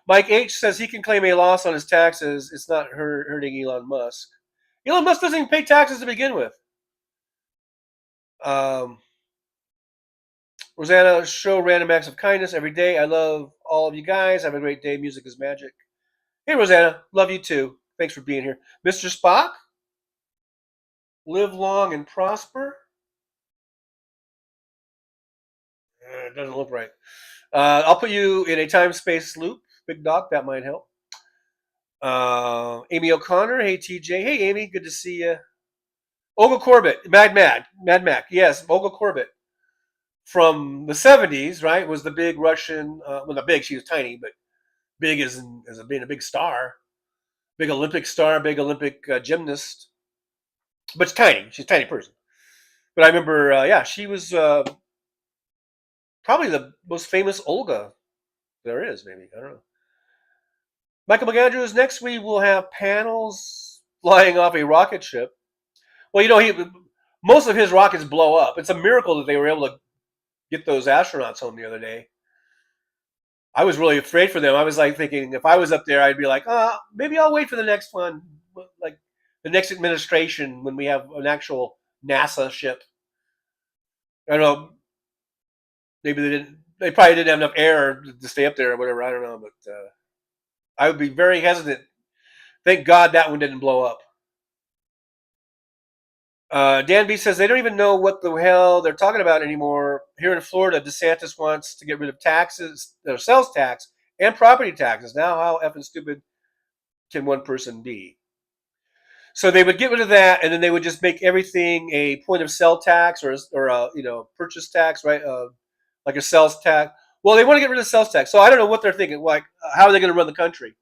Mike H says he can claim a loss on his taxes. It's not hurting Elon Musk. Elon Musk doesn't even pay taxes to begin with. Um, Rosanna, show random acts of kindness every day. I love all of you guys. Have a great day. Music is magic. Hey, Rosanna, love you too. Thanks for being here. Mr. Spock, live long and prosper. It doesn't look right. I'll put you in a time space loop, Big Doc. That might help. Amy O'Connor. Hey, TJ. Hey, Amy. Good to see you. Olga Corbett. Mad Mac. Yes, Olga Corbett. From the 70s, right? Was the big Russian, well, not big, she was tiny, but big as being a big star. Big Olympic star, big Olympic gymnast. But she's tiny. She's a tiny person. But I remember, yeah, she was probably the most famous Olga there is, maybe. I don't know. Michael McAndrews, next we will have panels flying off a rocket ship. Well, most of his rockets blow up. It's a miracle that they were able to get those astronauts home the other day. I was really afraid for them. I was like thinking if I was up there, I'd be like, maybe I'll wait for the next one, like the next administration when we have an actual NASA ship. I don't know. Maybe they didn't. They probably didn't have enough air to stay up there or whatever. I don't know, but I would be very hesitant. Thank God that one didn't blow up. Dan B says they don't even know what the hell they're talking about anymore. Here in Florida, DeSantis wants to get rid of taxes, or sales tax, and property taxes. Now, how effing stupid can one person be? So they would get rid of that, and then they would just make everything a point of sale tax or a purchase tax, right? Like a sales tax. Well, they want to get rid of sales tax. So I don't know what they're thinking. Like, how are they going to run the country?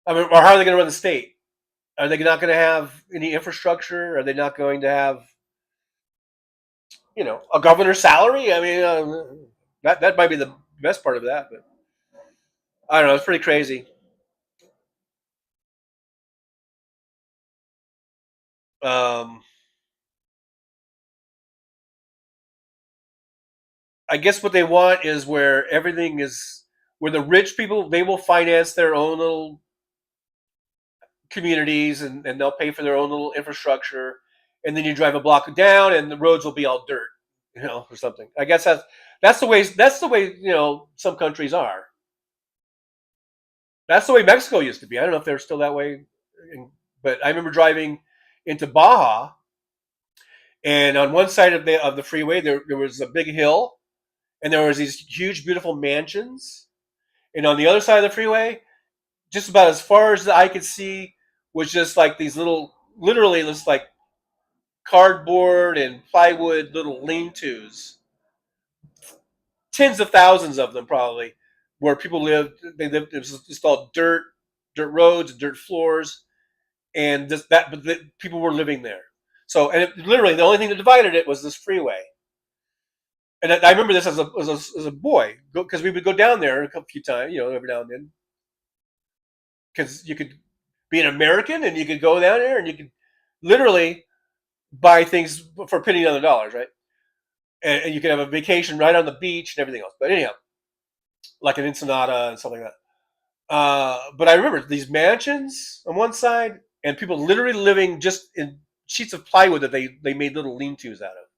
I mean, or how are they going to run the state? Are they not going to have any infrastructure? Are they not going to have, a governor's salary? I mean, that might be the best part of that, but I don't know. It's pretty crazy. Um, I guess what they want is where the rich people they will finance their own little communities and they'll pay for their own little infrastructure, and then you drive a block down and the roads will be all dirt, or something. I guess that's the way some countries are. That's the way Mexico used to be. I don't know if they're still that way, but I remember driving into Baja, and on one side of the freeway there was a big hill, and there was these huge, beautiful mansions, and on the other side of the freeway just about as far as the eye could see was just like these little, literally, just like cardboard and plywood little lean-tos, tens of thousands of them probably, where people lived. They lived. It was just all dirt roads, dirt floors, and just that. But people were living there. So, and literally, the only thing that divided it was this freeway. And I remember this as a boy because we would go down there a few times, every now and then, because you could be an American and you could go down there and you could literally buy things for penny on the dollars, right? And you could have a vacation right on the beach and everything else. But anyhow, like an Ensenada and stuff like that. But I remember these mansions on one side and people literally living just in sheets of plywood that they made little lean-tos out of.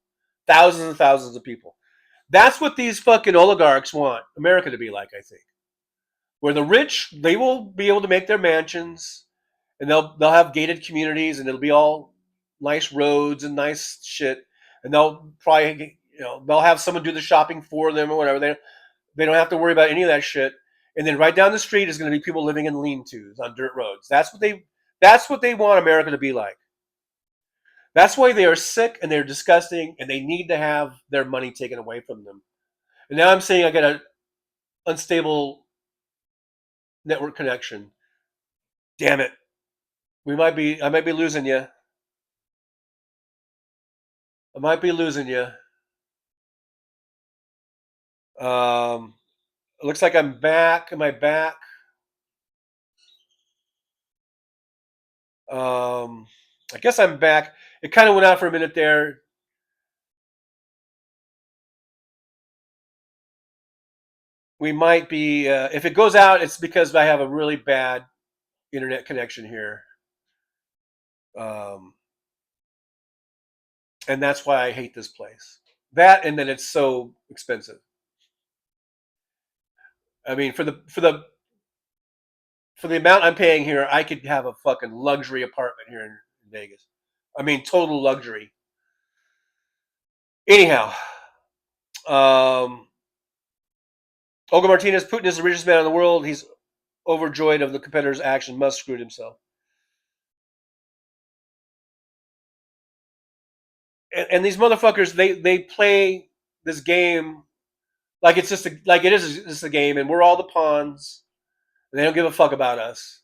Thousands and thousands of people. That's what these fucking oligarchs want America to be like, I think. Where the rich, they will be able to make their mansions and they'll have gated communities and it'll be all nice roads and nice shit. And they'll probably they'll have someone do the shopping for them or whatever. They don't have to worry about any of that shit. And then right down the street is going to be people living in lean-tos on dirt roads. That's what they want America to be like. That's why they are sick and they're disgusting and they need to have their money taken away from them. And now I'm saying I got an unstable network connection. Damn it. I might be losing you. I might be losing you. It looks like I'm back. Am I back? I guess I'm back. It kind of went out for a minute there. We might be. If it goes out, it's because I have a really bad internet connection here, um, and that's why I hate this place. That and then it's so expensive. I mean, for the amount I'm paying here, I could have a fucking luxury apartment here in Vegas. I mean, total luxury. Anyhow, um, Olga Martinez, Putin is the richest man in the world. He's overjoyed of the competitor's action. Must screwed himself. And these motherfuckers, they play this game like it's just like it is just a game, and we're all the pawns. And they don't give a fuck about us.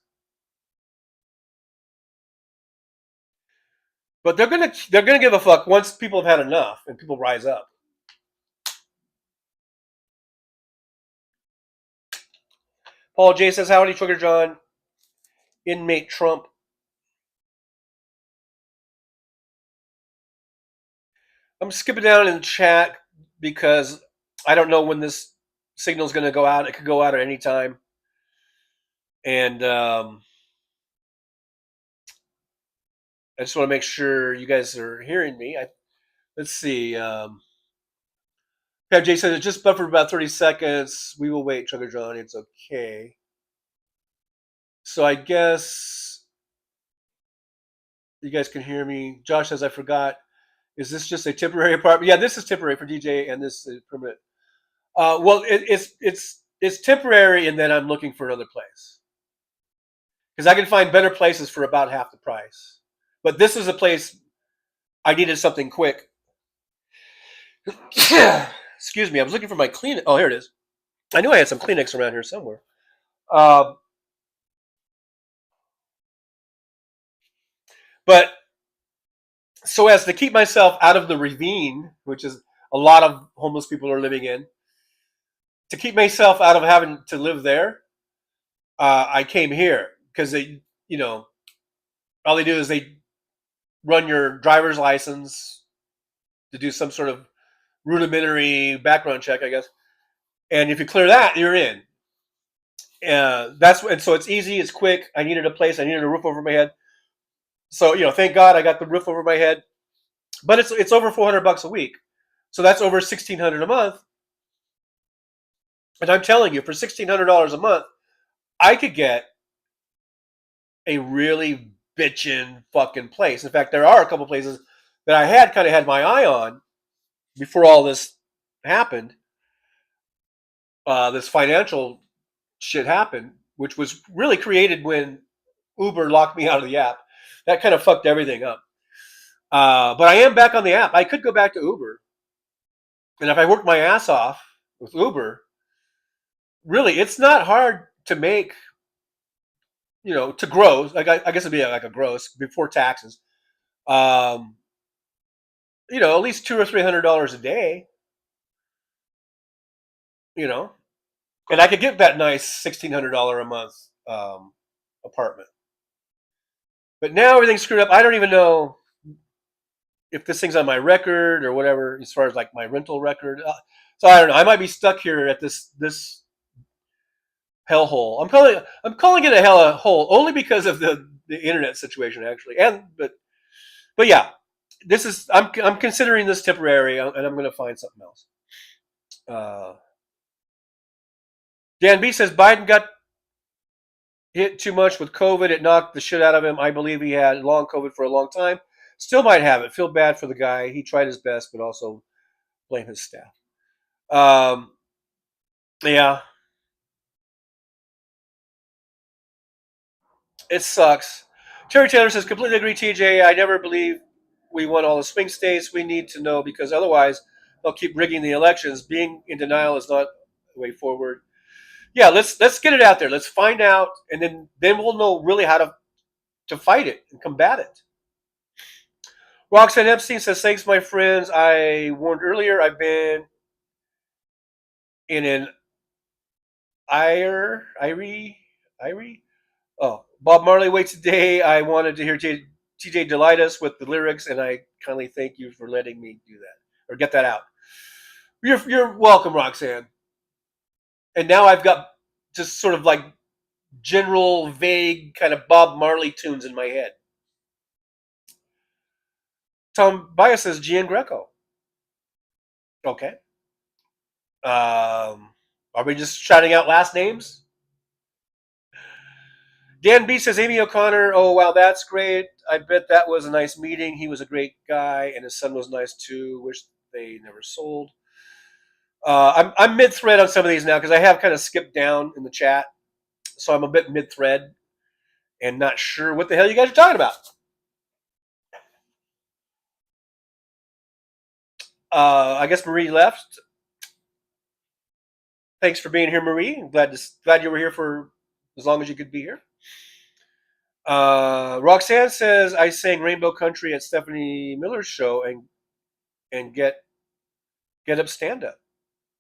But they're gonna give a fuck once people have had enough and people rise up. Paul J says, "Howdy, Trigger John, inmate Trump." I'm skipping down in the chat because I don't know when this signal is going to go out. It could go out at any time, and I just want to make sure you guys are hearing me. Let's see. Pam J says it just buffered about 30 seconds. We will wait, Trigger John. It's okay. So I guess you guys can hear me. Josh says I forgot. Is this just a temporary apartment? Yeah, this is temporary for DJ, and this is permanent. Well, it's temporary, and then I'm looking for another place because I can find better places for about half the price. But this is a place I needed something quick. Excuse me, I was looking for my Kleenex. Oh, here it is. I knew I had some Kleenex around here somewhere. Uh, but so as to keep myself out of the ravine, which is a lot of homeless people are living in, to keep myself out of having to live there, I came here because all they do is they run your driver's license to do some sort of rudimentary background check, I guess. And if you clear that, you're in. And so it's easy, it's quick. I needed a place, I needed a roof over my head. So thank God I got the roof over my head. But it's over $400 a week, so that's over $1,600 a month. And I'm telling you, for $1,600 a month, I could get a really bitchin' fucking place. In fact, there are a couple places that I had kind of had my eye on before all this happened. This financial shit happened. which was really created when Uber locked me out of the app. That kind of fucked everything up. But I am back on the app. I could go back to Uber, and if I work my ass off with Uber, really, it's not hard to make. To gross. Like I guess it'd be like a gross before taxes. Um, at least $200 or $300 a day. You know, and I could get that nice $1,600 a month apartment. But now everything's screwed up. I don't even know if this thing's on my record or whatever, as far as like my rental record. So I don't know. I might be stuck here at this hellhole. I'm calling it a hell hole only because of the internet situation actually. But yeah, this is I'm considering this temporary, and I'm going to find something else. Uh, Dan B says Biden got hit too much with COVID. It knocked the shit out of him. I believe he had long COVID for a long time. Still might have it. Feel bad for the guy. He tried his best, but also blame his staff. Yeah, it sucks. Terry Taylor says, completely agree, TJ. I never believe we won all the swing states. We need to know because otherwise they'll keep rigging the elections. Being in denial is not the way forward. Yeah, let's get it out there. Let's find out, and then we'll know really how to fight it and combat it. Roxanne Epstein says, thanks, my friends. I warned earlier, I've been in an Irie. Oh, Bob Marley waits today. I wanted to hear TJ delight us with the lyrics, and I kindly thank you for letting me do that or get that out. You're welcome, Roxanne. And now I've got just sort of like general, vague kind of Bob Marley tunes in my head. Tom Bias says Gian Greco. Okay. Are we just shouting out last names? Dan B says Amy O'Connor. Oh wow, that's great. I bet that was a nice meeting. He was a great guy, and his son was nice too. Wish they never sold. I'm mid thread on some of these now because I have kind of skipped down in the chat, so I'm a bit mid thread and not sure what the hell you guys are talking about. I guess Marie left. Thanks for being here, Marie. I'm glad you were here for as long as you could be here. Roxanne says I sang Rainbow Country at Stephanie Miller's show and get up, stand up.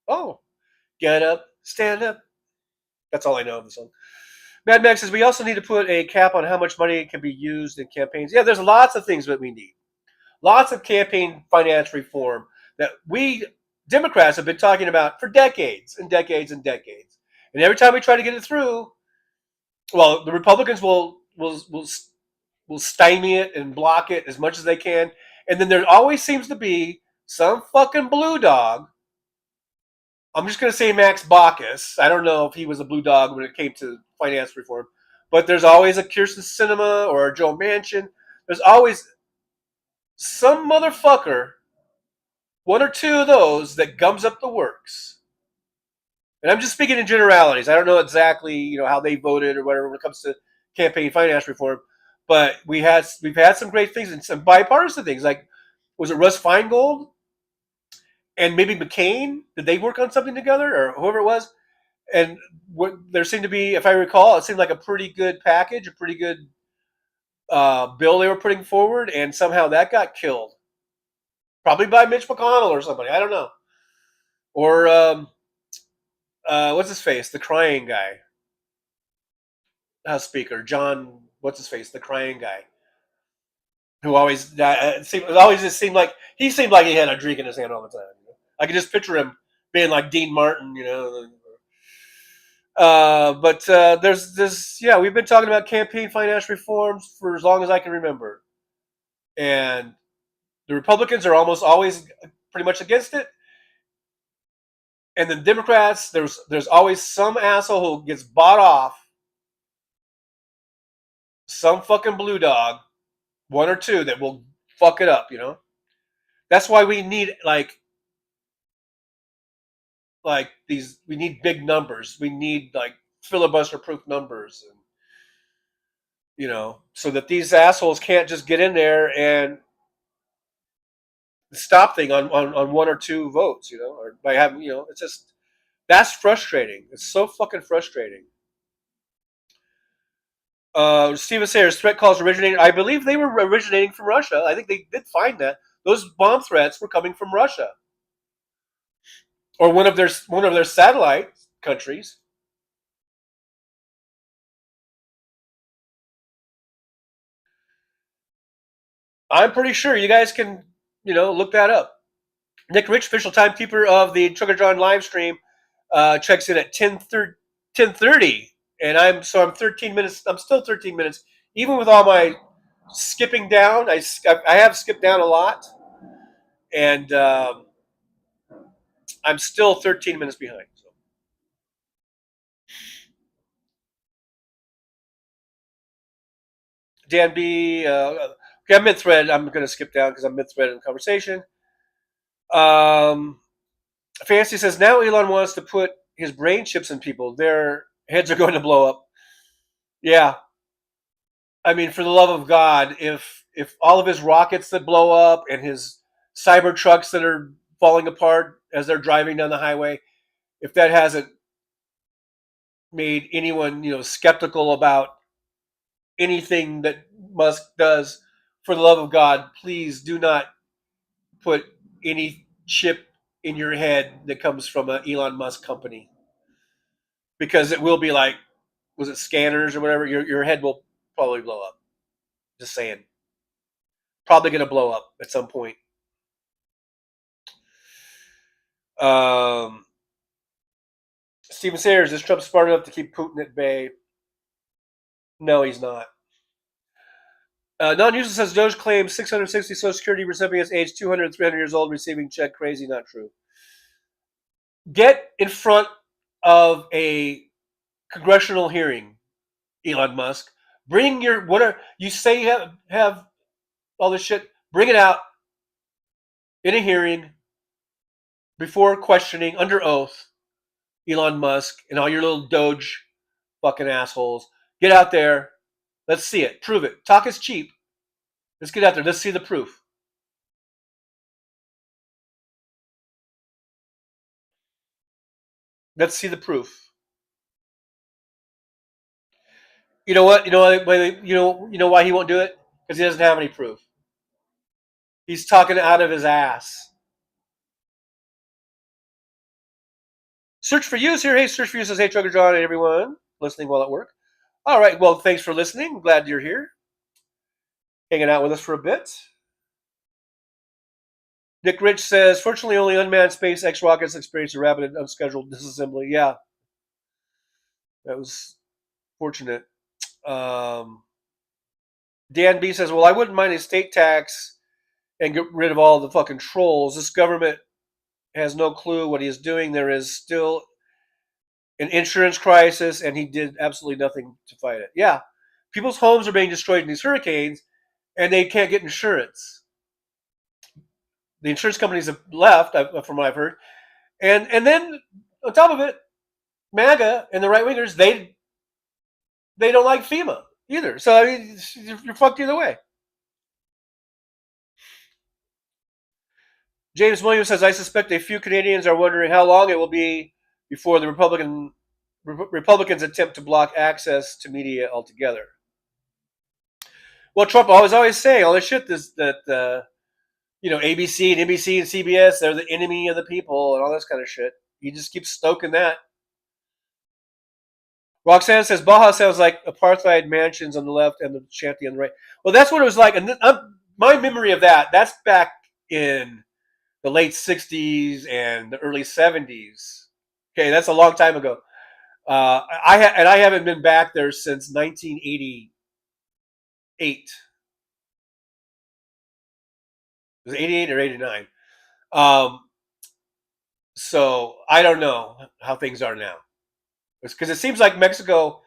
Oh, get up, stand up. That's all I know of the song. Mad Max says we also need to put a cap on how much money can be used in campaigns. Yeah, there's lots of things that we need. Lots of campaign finance reform that we Democrats have been talking about for decades and decades and decades. And every time we try to get it through, well, the Republicans will stymie it and block it as much as they can. And then there always seems to be some fucking blue dog. I'm just going to say Max Baucus. I don't know if he was a blue dog when it came to finance reform, but there's always a Kirsten Sinema or a Joe Manchin. There's always some motherfucker, one or two of those, that gums up the works. And I'm just speaking in generalities. I don't know exactly, how they voted or whatever when it comes to campaign finance reform, but we've had some great things and some bipartisan things. Like, was it Russ Feingold and maybe McCain? Did they work on something together, or whoever it was? And there seemed to be, if I recall, it seemed like a pretty good package, a pretty good bill they were putting forward, and somehow that got killed, probably by Mitch McConnell or somebody. I don't know, or what's his face, the crying guy, House Speaker John. What's his face, the crying guy, who always just seemed like he had a drink in his hand all the time. I could just picture him being like Dean Martin, But there's this, yeah, we've been talking about campaign finance reforms for as long as I can remember. And the Republicans are almost always pretty much against it. And the Democrats, there's always some asshole who gets bought off, some fucking blue dog, one or two that will fuck it up, That's why we need like these, we need big numbers. We need like filibuster-proof numbers, and so that these assholes can't just get in there and stop thing on one or two votes, or by having, it's just that's frustrating. It's so fucking frustrating. Steven Sayers, threat calls originating. I believe they were originating from Russia. I think they did find that those bomb threats were coming from Russia or one of their satellite countries. I'm pretty sure you guys can, look that up. Nick Rich, official timekeeper of the Trucker John live stream, checks in at 10:30, and I'm 13 minutes. I'm still 13 minutes, even with all my skipping down. I have skipped down a lot, and I'm still 13 minutes behind. So. Dan B. Okay, I'm mid-thread. I'm going to skip down because I'm mid-thread in the conversation. Fancy says now Elon wants to put his brain chips in people. Their heads are going to blow up. Yeah, I mean, for the love of God, if all of his rockets that blow up and his cyber trucks that are falling apart as they're driving down the highway, if that hasn't made anyone skeptical about anything that Musk does, for the love of God, please do not put any chip in your head that comes from an Elon Musk company, because it will be like, was it scanners or whatever? Your head will probably blow up. Just saying, probably going to blow up at some point. Um, Stephen Sayers, is Trump smart enough to keep Putin at bay? No, he's not. Non-user says Doge claims 660 Social Security recipients aged 200 and 300 years old receiving check. Crazy, not true. Get in front of a congressional hearing, Elon Musk. Bring your whatever you say you have all this shit. Bring it out in a hearing before questioning under oath, Elon Musk and all your little Doge fucking assholes. Get out there. Let's see it. Prove it. Talk is cheap. Let's get out there. Let's see the proof. Let's see the proof. You know what? You know why he won't do it? Because he doesn't have any proof. He's talking out of his ass. Search for Use here. Hey, Search for Use says, hey, Trucker John and everyone listening while at work. All right. Well, thanks for listening. Glad you're here. Hanging out with us for a bit. Nick Rich says, fortunately, only unmanned SpaceX rockets experience a rapid and unscheduled disassembly. Yeah, that was fortunate. Dan B says, well, I wouldn't mind a state tax and get rid of all the fucking trolls. This government has no clue what he is doing. There is still an insurance crisis, and he did absolutely nothing to fight it. Yeah, people's homes are being destroyed in these hurricanes, and they can't get insurance. The insurance companies have left, from what I've heard, and then on top of it, MAGA and the right wingers, they don't like FEMA either. So I mean, you're fucked either way. James Williams says, I suspect a few Canadians are wondering how long it will be before the Republicans attempt to block access to media altogether. Well, Trump always saying all this shit that ABC and NBC and CBS, they're the enemy of the people and all this kind of shit. He just keeps stoking that. Roxanne says, Baja sounds like apartheid mansions on the left and the shanty on the right. Well, that's what it was like. And my memory of that's back in the late 60s and the early 70s. Okay, that's a long time ago. I haven't been back there since 1988. It was 88 or 89. So I don't know how things are now. Because it seems like Mexico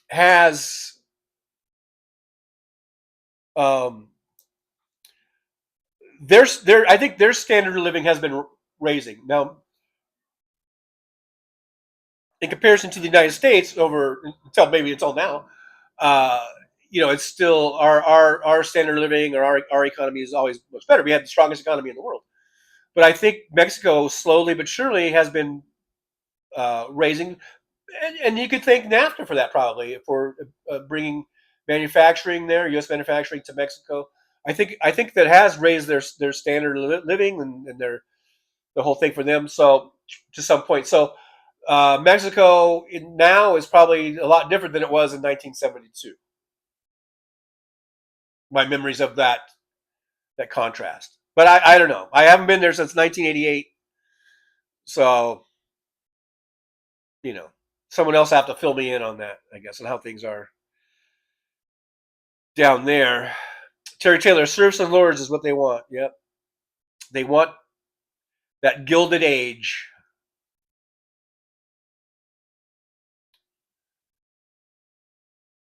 has I think their standard of living has been raising. Now, in comparison to the United States, over until now, uh, it's still our standard of living, or our economy is always much better. We have the strongest economy in the world, but I think Mexico slowly but surely has been raising, and you could thank NAFTA for that, probably, for bringing manufacturing there, U.S. manufacturing to Mexico. I think that has raised their standard of living, and their the whole thing for them. So to some point, so Mexico now is probably a lot different than it was in 1972. My memories of that contrast, but I don't know. I haven't been there since 1988, so you know, someone else have to fill me in on that, I guess, and how things are down there. Terry Taylor, serfs and lords is what they want. Yep, they want that gilded age.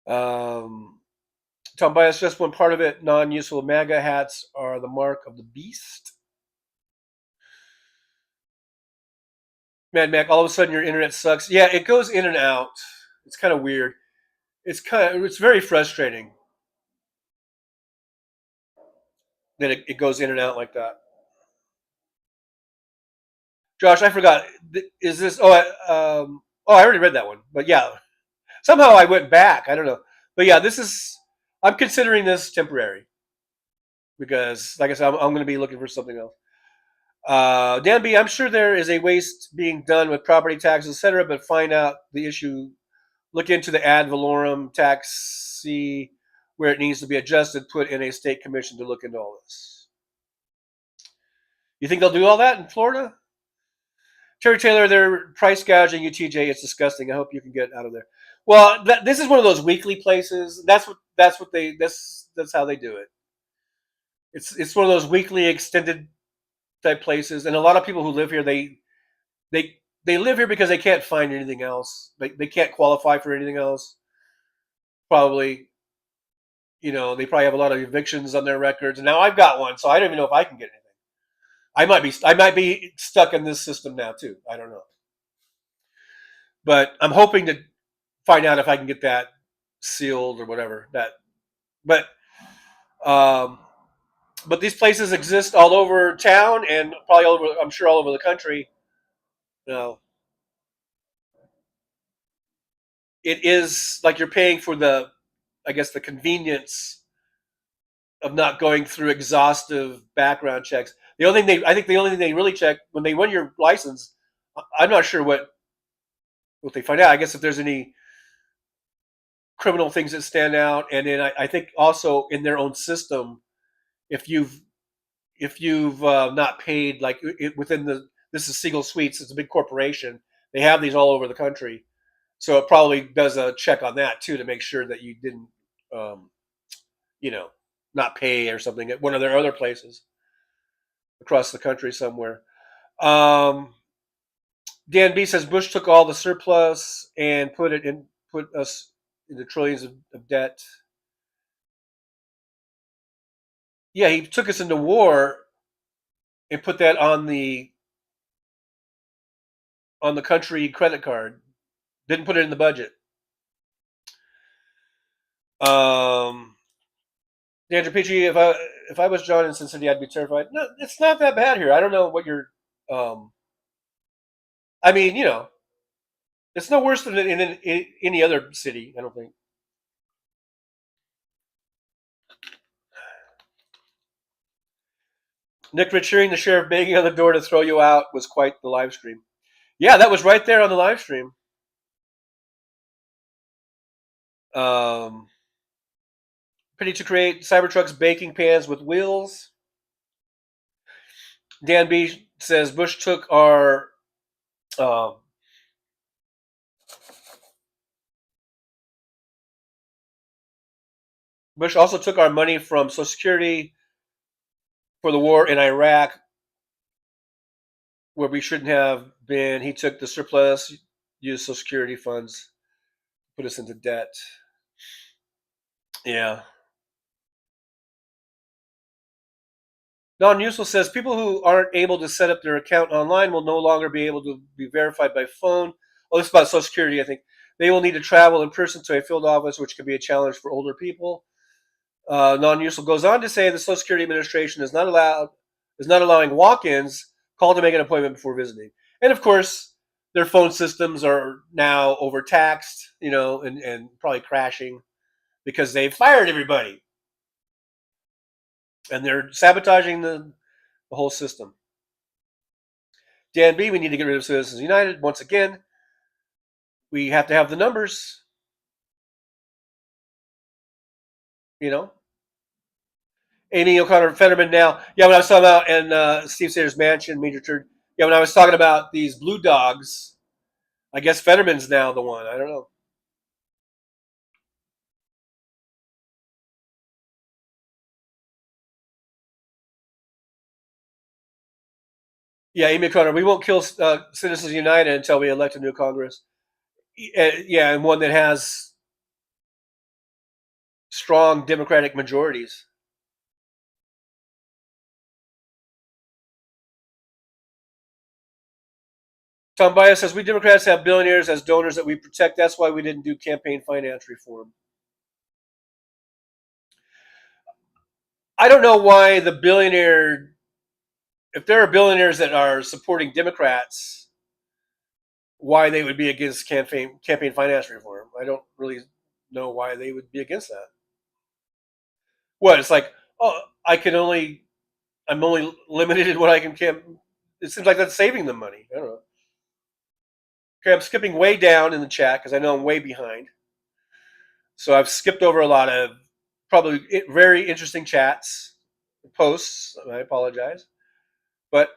Um, Tom Bias, just one part of it. Non-useful MAGA hats are the mark of the beast. Mad Mac, all of a sudden your internet sucks. Yeah, it goes in and out. It's kind of weird. It's very frustrating that it goes in and out like that. Josh, I forgot. Is this? I already read that one. But yeah, somehow I went back. I don't know. But yeah, this is. I'm considering this temporary because, like I said, I'm going to be looking for something else. Dan B, I'm sure there is a waste being done with property taxes, etc. But find out the issue. Look into the ad valorem tax. See where it needs to be adjusted. Put in a state commission to look into all this. You think they'll do all that in Florida? Terry Taylor, they're price gouging UTJ. It's disgusting. I hope you can get out of there. Well, this is one of those weekly places. That's how they do it. It's one of those weekly extended type places, and a lot of people who live here, they they live here because they can't find anything else. They can't qualify for anything else. Probably, they probably have a lot of evictions on their records. And now I've got one, so I don't even know if I can get anything. I might be stuck in this system now too. I don't know, but I'm hoping to find out if I can get that sealed or whatever. But um, but these places exist all over town, and probably all over. I'm sure all over the country. You know, it is like you're paying for I guess, the convenience of not going through exhaustive background checks. I think the only thing they really check when they run your license, I'm not sure what they find out. I guess if there's any criminal things that stand out, and then I think also in their own system, if you've not paid, like within this is Siegel Suites, it's a big corporation. They have these all over the country, so it probably does a check on that too to make sure that you didn't, um, you know, not pay or something at one of their other places across the country somewhere. Um, Dan B says Bush took all the surplus and put us into trillions of debt. Yeah, he took us into war and put that on the country credit card. Didn't put it in the budget. Um, Andrew Peachy, if I was John in Cincinnati, I'd be terrified. No, it's not that bad here. I don't know what you're. Um, I mean, it's no worse than in any other city. I don't think. Nick Rich, hearing the sheriff banging on the door to throw you out was quite the live stream. Yeah, that was right there on the live stream. Um, Pretty to create Cybertruck's baking pans with wheels. Dan B says Bush took our. Um, Bush also took our money from Social Security for the war in Iraq, where we shouldn't have been. He took the surplus, used Social Security funds, put us into debt. Yeah. Non-useful says people who aren't able to set up their account online will no longer be able to be verified by phone. Oh, this is about Social Security, I think. They will need to travel in person to a field office, which could be a challenge for older people. Non-useful goes on to say the Social Security Administration is not allowing walk-ins. Call to make an appointment before visiting. And of course, their phone systems are now overtaxed, and probably crashing because they've fired everybody and they're sabotaging the whole system. Dan B, we need to get rid of Citizens United. Once again, we have to have the numbers, you know. Amy O'Connor Fetterman now. Yeah, when I was talking about in Steve Sayers' mansion, Major Turd. Yeah, when I was talking about these blue dogs, I guess Fetterman's now the one. I don't know. Yeah, Amy O'Connor. We won't kill Citizens United until we elect a new Congress. Yeah, and one that has strong Democratic majorities. Tom Bias says we Democrats have billionaires as donors that we protect. That's why we didn't do campaign finance reform. I don't know why the billionaire, if there are billionaires that are supporting Democrats, why they would be against campaign finance reform. I don't really know why they would be against that. What, it's like, oh, I'm only limited in what I can. It seems like that's saving them money. I don't know. Okay, I'm skipping way down in the chat because I know I'm way behind. So I've skipped over a lot of probably very interesting chats, posts. I apologize, but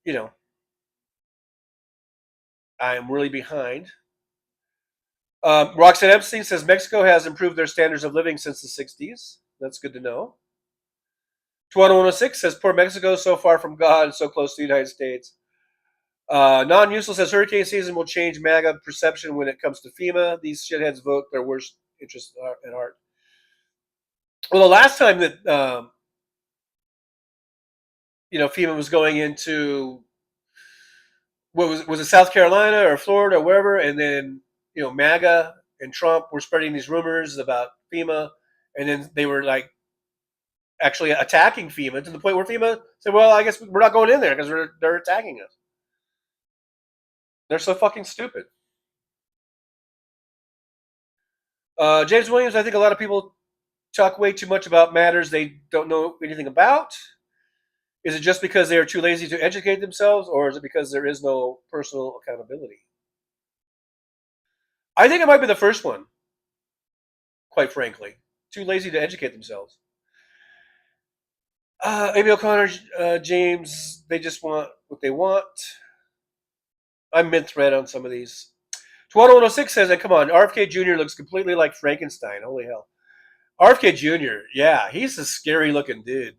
you know I'm really behind. Roxanne Epstein says Mexico has improved their standards of living since the 60s. That's good to know. 2106 says poor Mexico, so far from God and so close to the United States. Non-useful says hurricane season will change MAGA perception when it comes to FEMA. These shitheads vote their worst interests at heart. Well, the last time that FEMA was going into what was it South Carolina or Florida or wherever, and then MAGA and Trump were spreading these rumors about FEMA, and then they were like actually attacking FEMA to the point where FEMA said, "Well, I guess we're not going in there because they're attacking us." They're so fucking stupid. James Williams, I think a lot of people talk way too much about matters they don't know anything about. Is it just because they are too lazy to educate themselves, or is it because there is no personal accountability? I think it might be the first one, quite frankly. Too lazy to educate themselves. Amy O'Connor, James, they just want what they want. I'm mid-thread on some of these. 106 says, and come on, RFK Jr. looks completely like Frankenstein. Holy hell. RFK Jr., yeah, he's a scary looking dude.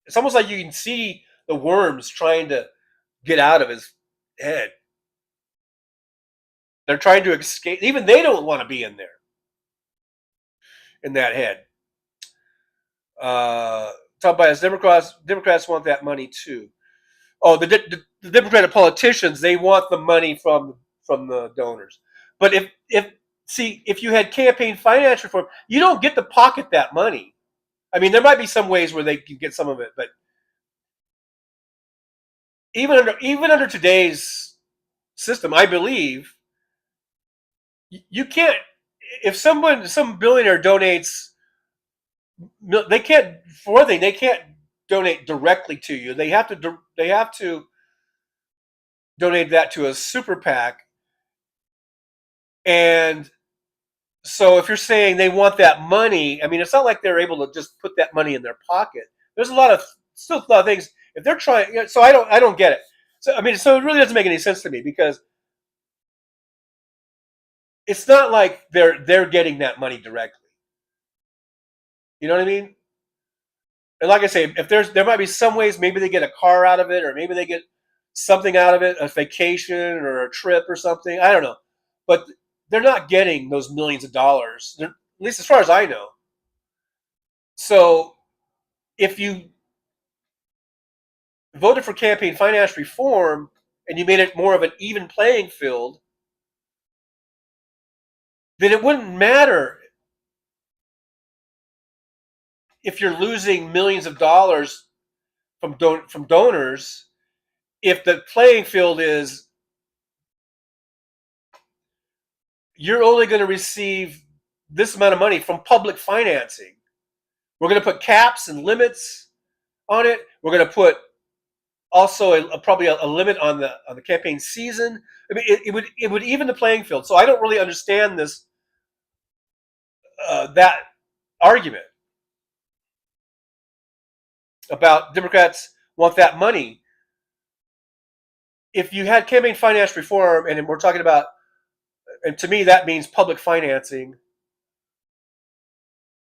It's almost like you can see the worms trying to get out of his head. They're trying to escape. Even they don't want to be in there, in that head. Talk about as Democrats want that money too. Oh, the Democratic politicians, they want the money from the donors. But if you had campaign finance reform, you don't get to pocket that money. I mean, there might be some ways where they can get some of it, but even under today's system, I believe you can't. If some billionaire donates, they can't. For one thing, they can't donate directly to you. They have to donate that to a super PAC. And so if you're saying they want that money, I mean, it's not like they're able to just put that money in their pocket. There's still a lot of things. If they're trying, so I don't get it. So I mean, so it really doesn't make any sense to me because it's not like they're getting that money directly. You know what I mean? And like I say, if there might be some ways, maybe they get a car out of it, or maybe they get something out of it, a vacation or a trip or something. I don't know, but they're not getting those millions of dollars, at least as far as I know. So if you voted for campaign finance reform, and you made it more of an even playing field, then it wouldn't matter if you're losing millions of dollars from donors if the playing field is you're only going to receive this amount of money from public financing. We're going to put caps and limits on it. We're going to put also probably a limit on the campaign season. I mean, it would even the playing field. So I don't really understand this that argument about Democrats want that money. If you had campaign finance reform, and we're talking about, and to me that means public financing,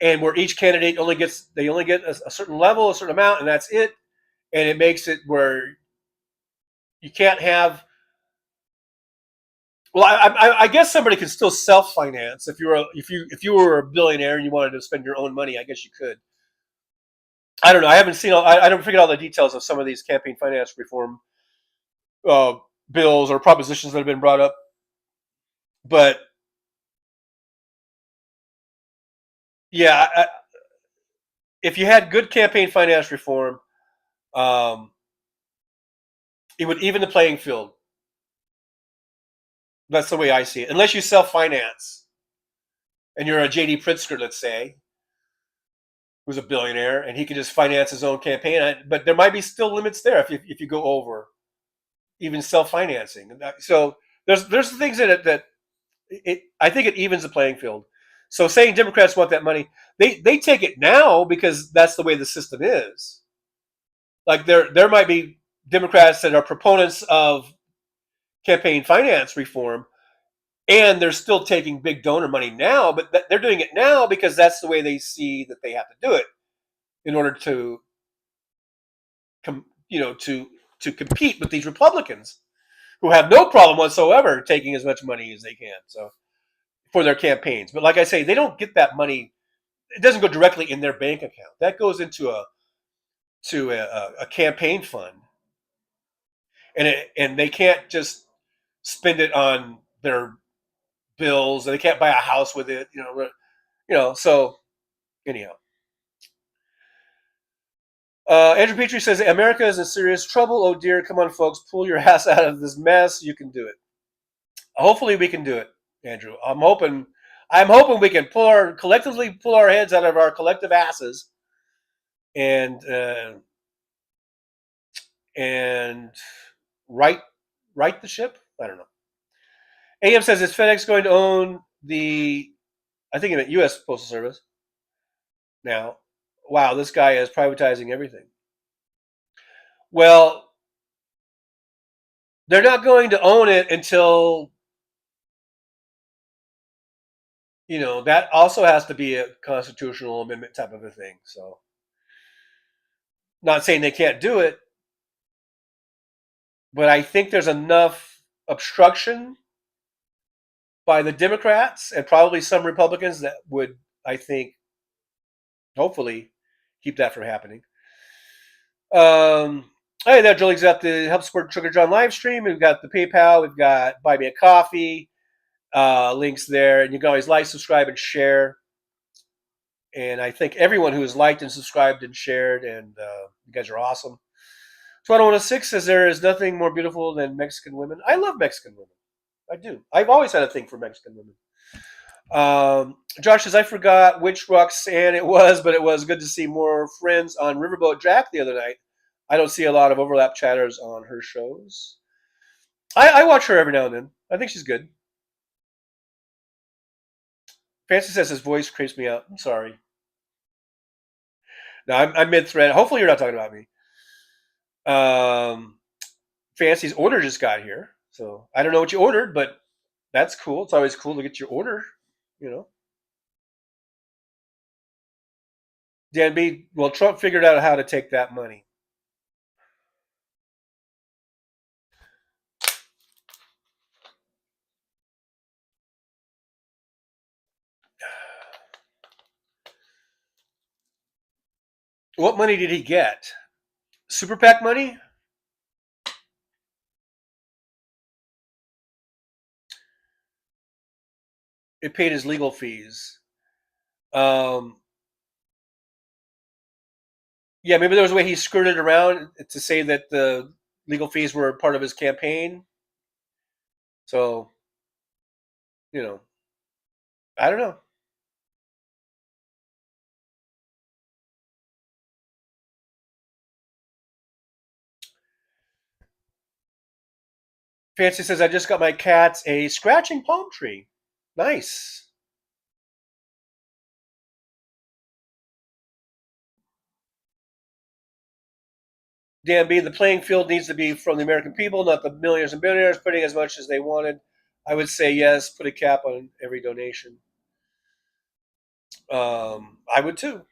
and where each candidate only get a certain level, a certain amount, and that's it. And it makes it where you can't have. Well, I guess somebody can still self-finance if you were a billionaire and you wanted to spend your own money. I guess you could. I don't know. I haven't seen. I don't figure out all the details of some of these campaign finance reform uh, bills or propositions that have been brought up. But yeah, if you had good campaign finance reform, um, it would even the playing field. That's the way I see it. Unless you self-finance and you're a JD Pritzker, let's say, who's a billionaire, and he can just finance his own campaign. But there might be still limits there if you go over even self-financing. So there's things in it that I think it evens the playing field. So saying Democrats want that money, they take it now because that's the way the system is. Like there might be Democrats that are proponents of campaign finance reform, and they're still taking big donor money now, but they're doing it now because that's the way they see that they have to do it in order to to compete with these Republicans who have no problem whatsoever taking as much money as they can. So for their campaigns, but like I say, they don't get that money. It doesn't go directly in their bank account. That goes into a campaign fund, and they can't just spend it on their bills. They can't buy a house with it. So anyhow. Andrew Petrie says America is in serious trouble. Oh dear, come on, folks, pull your ass out of this mess. You can do it. Hopefully, we can do it, Andrew. I'm hoping. I'm hoping we can collectively pull our heads out of our collective asses and and right the ship. I don't know. AM says is FedEx going to own the? I think it meant U.S. Postal Service. Now, wow, this guy is privatizing everything. Well, they're not going to own it until that also has to be a constitutional amendment type of a thing. So, not saying they can't do it, but I think there's enough obstruction by the Democrats and probably some Republicans that would, I think, hopefully, keep that from happening. Hey, there, Julie's got the Help Support Trigger John live stream. We've got the PayPal. We've got Buy Me a Coffee links there, and you can always like, subscribe, and share. And I thank everyone who has liked and subscribed and shared, and you guys are awesome. 2106 says there is nothing more beautiful than Mexican women. I love Mexican women. I do. I've always had a thing for Mexican women. Josh says, I forgot which Roxanne it was, but it was good to see more friends on Riverboat Jack the other night. I don't see a lot of overlap chatters on her shows. I watch her every now and then. I think she's good. Fancy says his voice creeps me out. I'm sorry. No, I'm mid-thread. Hopefully you're not talking about me. Fancy's order just got here. So I don't know what you ordered, but that's cool. It's always cool to get your order, you know. Dan B, well, Trump figured out how to take that money. What money did he get? Super PAC money? it paid his legal fees. Um, yeah, maybe there was a way he skirted around to say that the legal fees were part of his campaign. So, you know, I don't know. Fancy says, I just got my cats a scratching palm tree. Nice. Dan B, the playing field needs to be from the American people, not the millionaires and billionaires putting as much as they wanted. I would say yes, put a cap on every donation. I would too.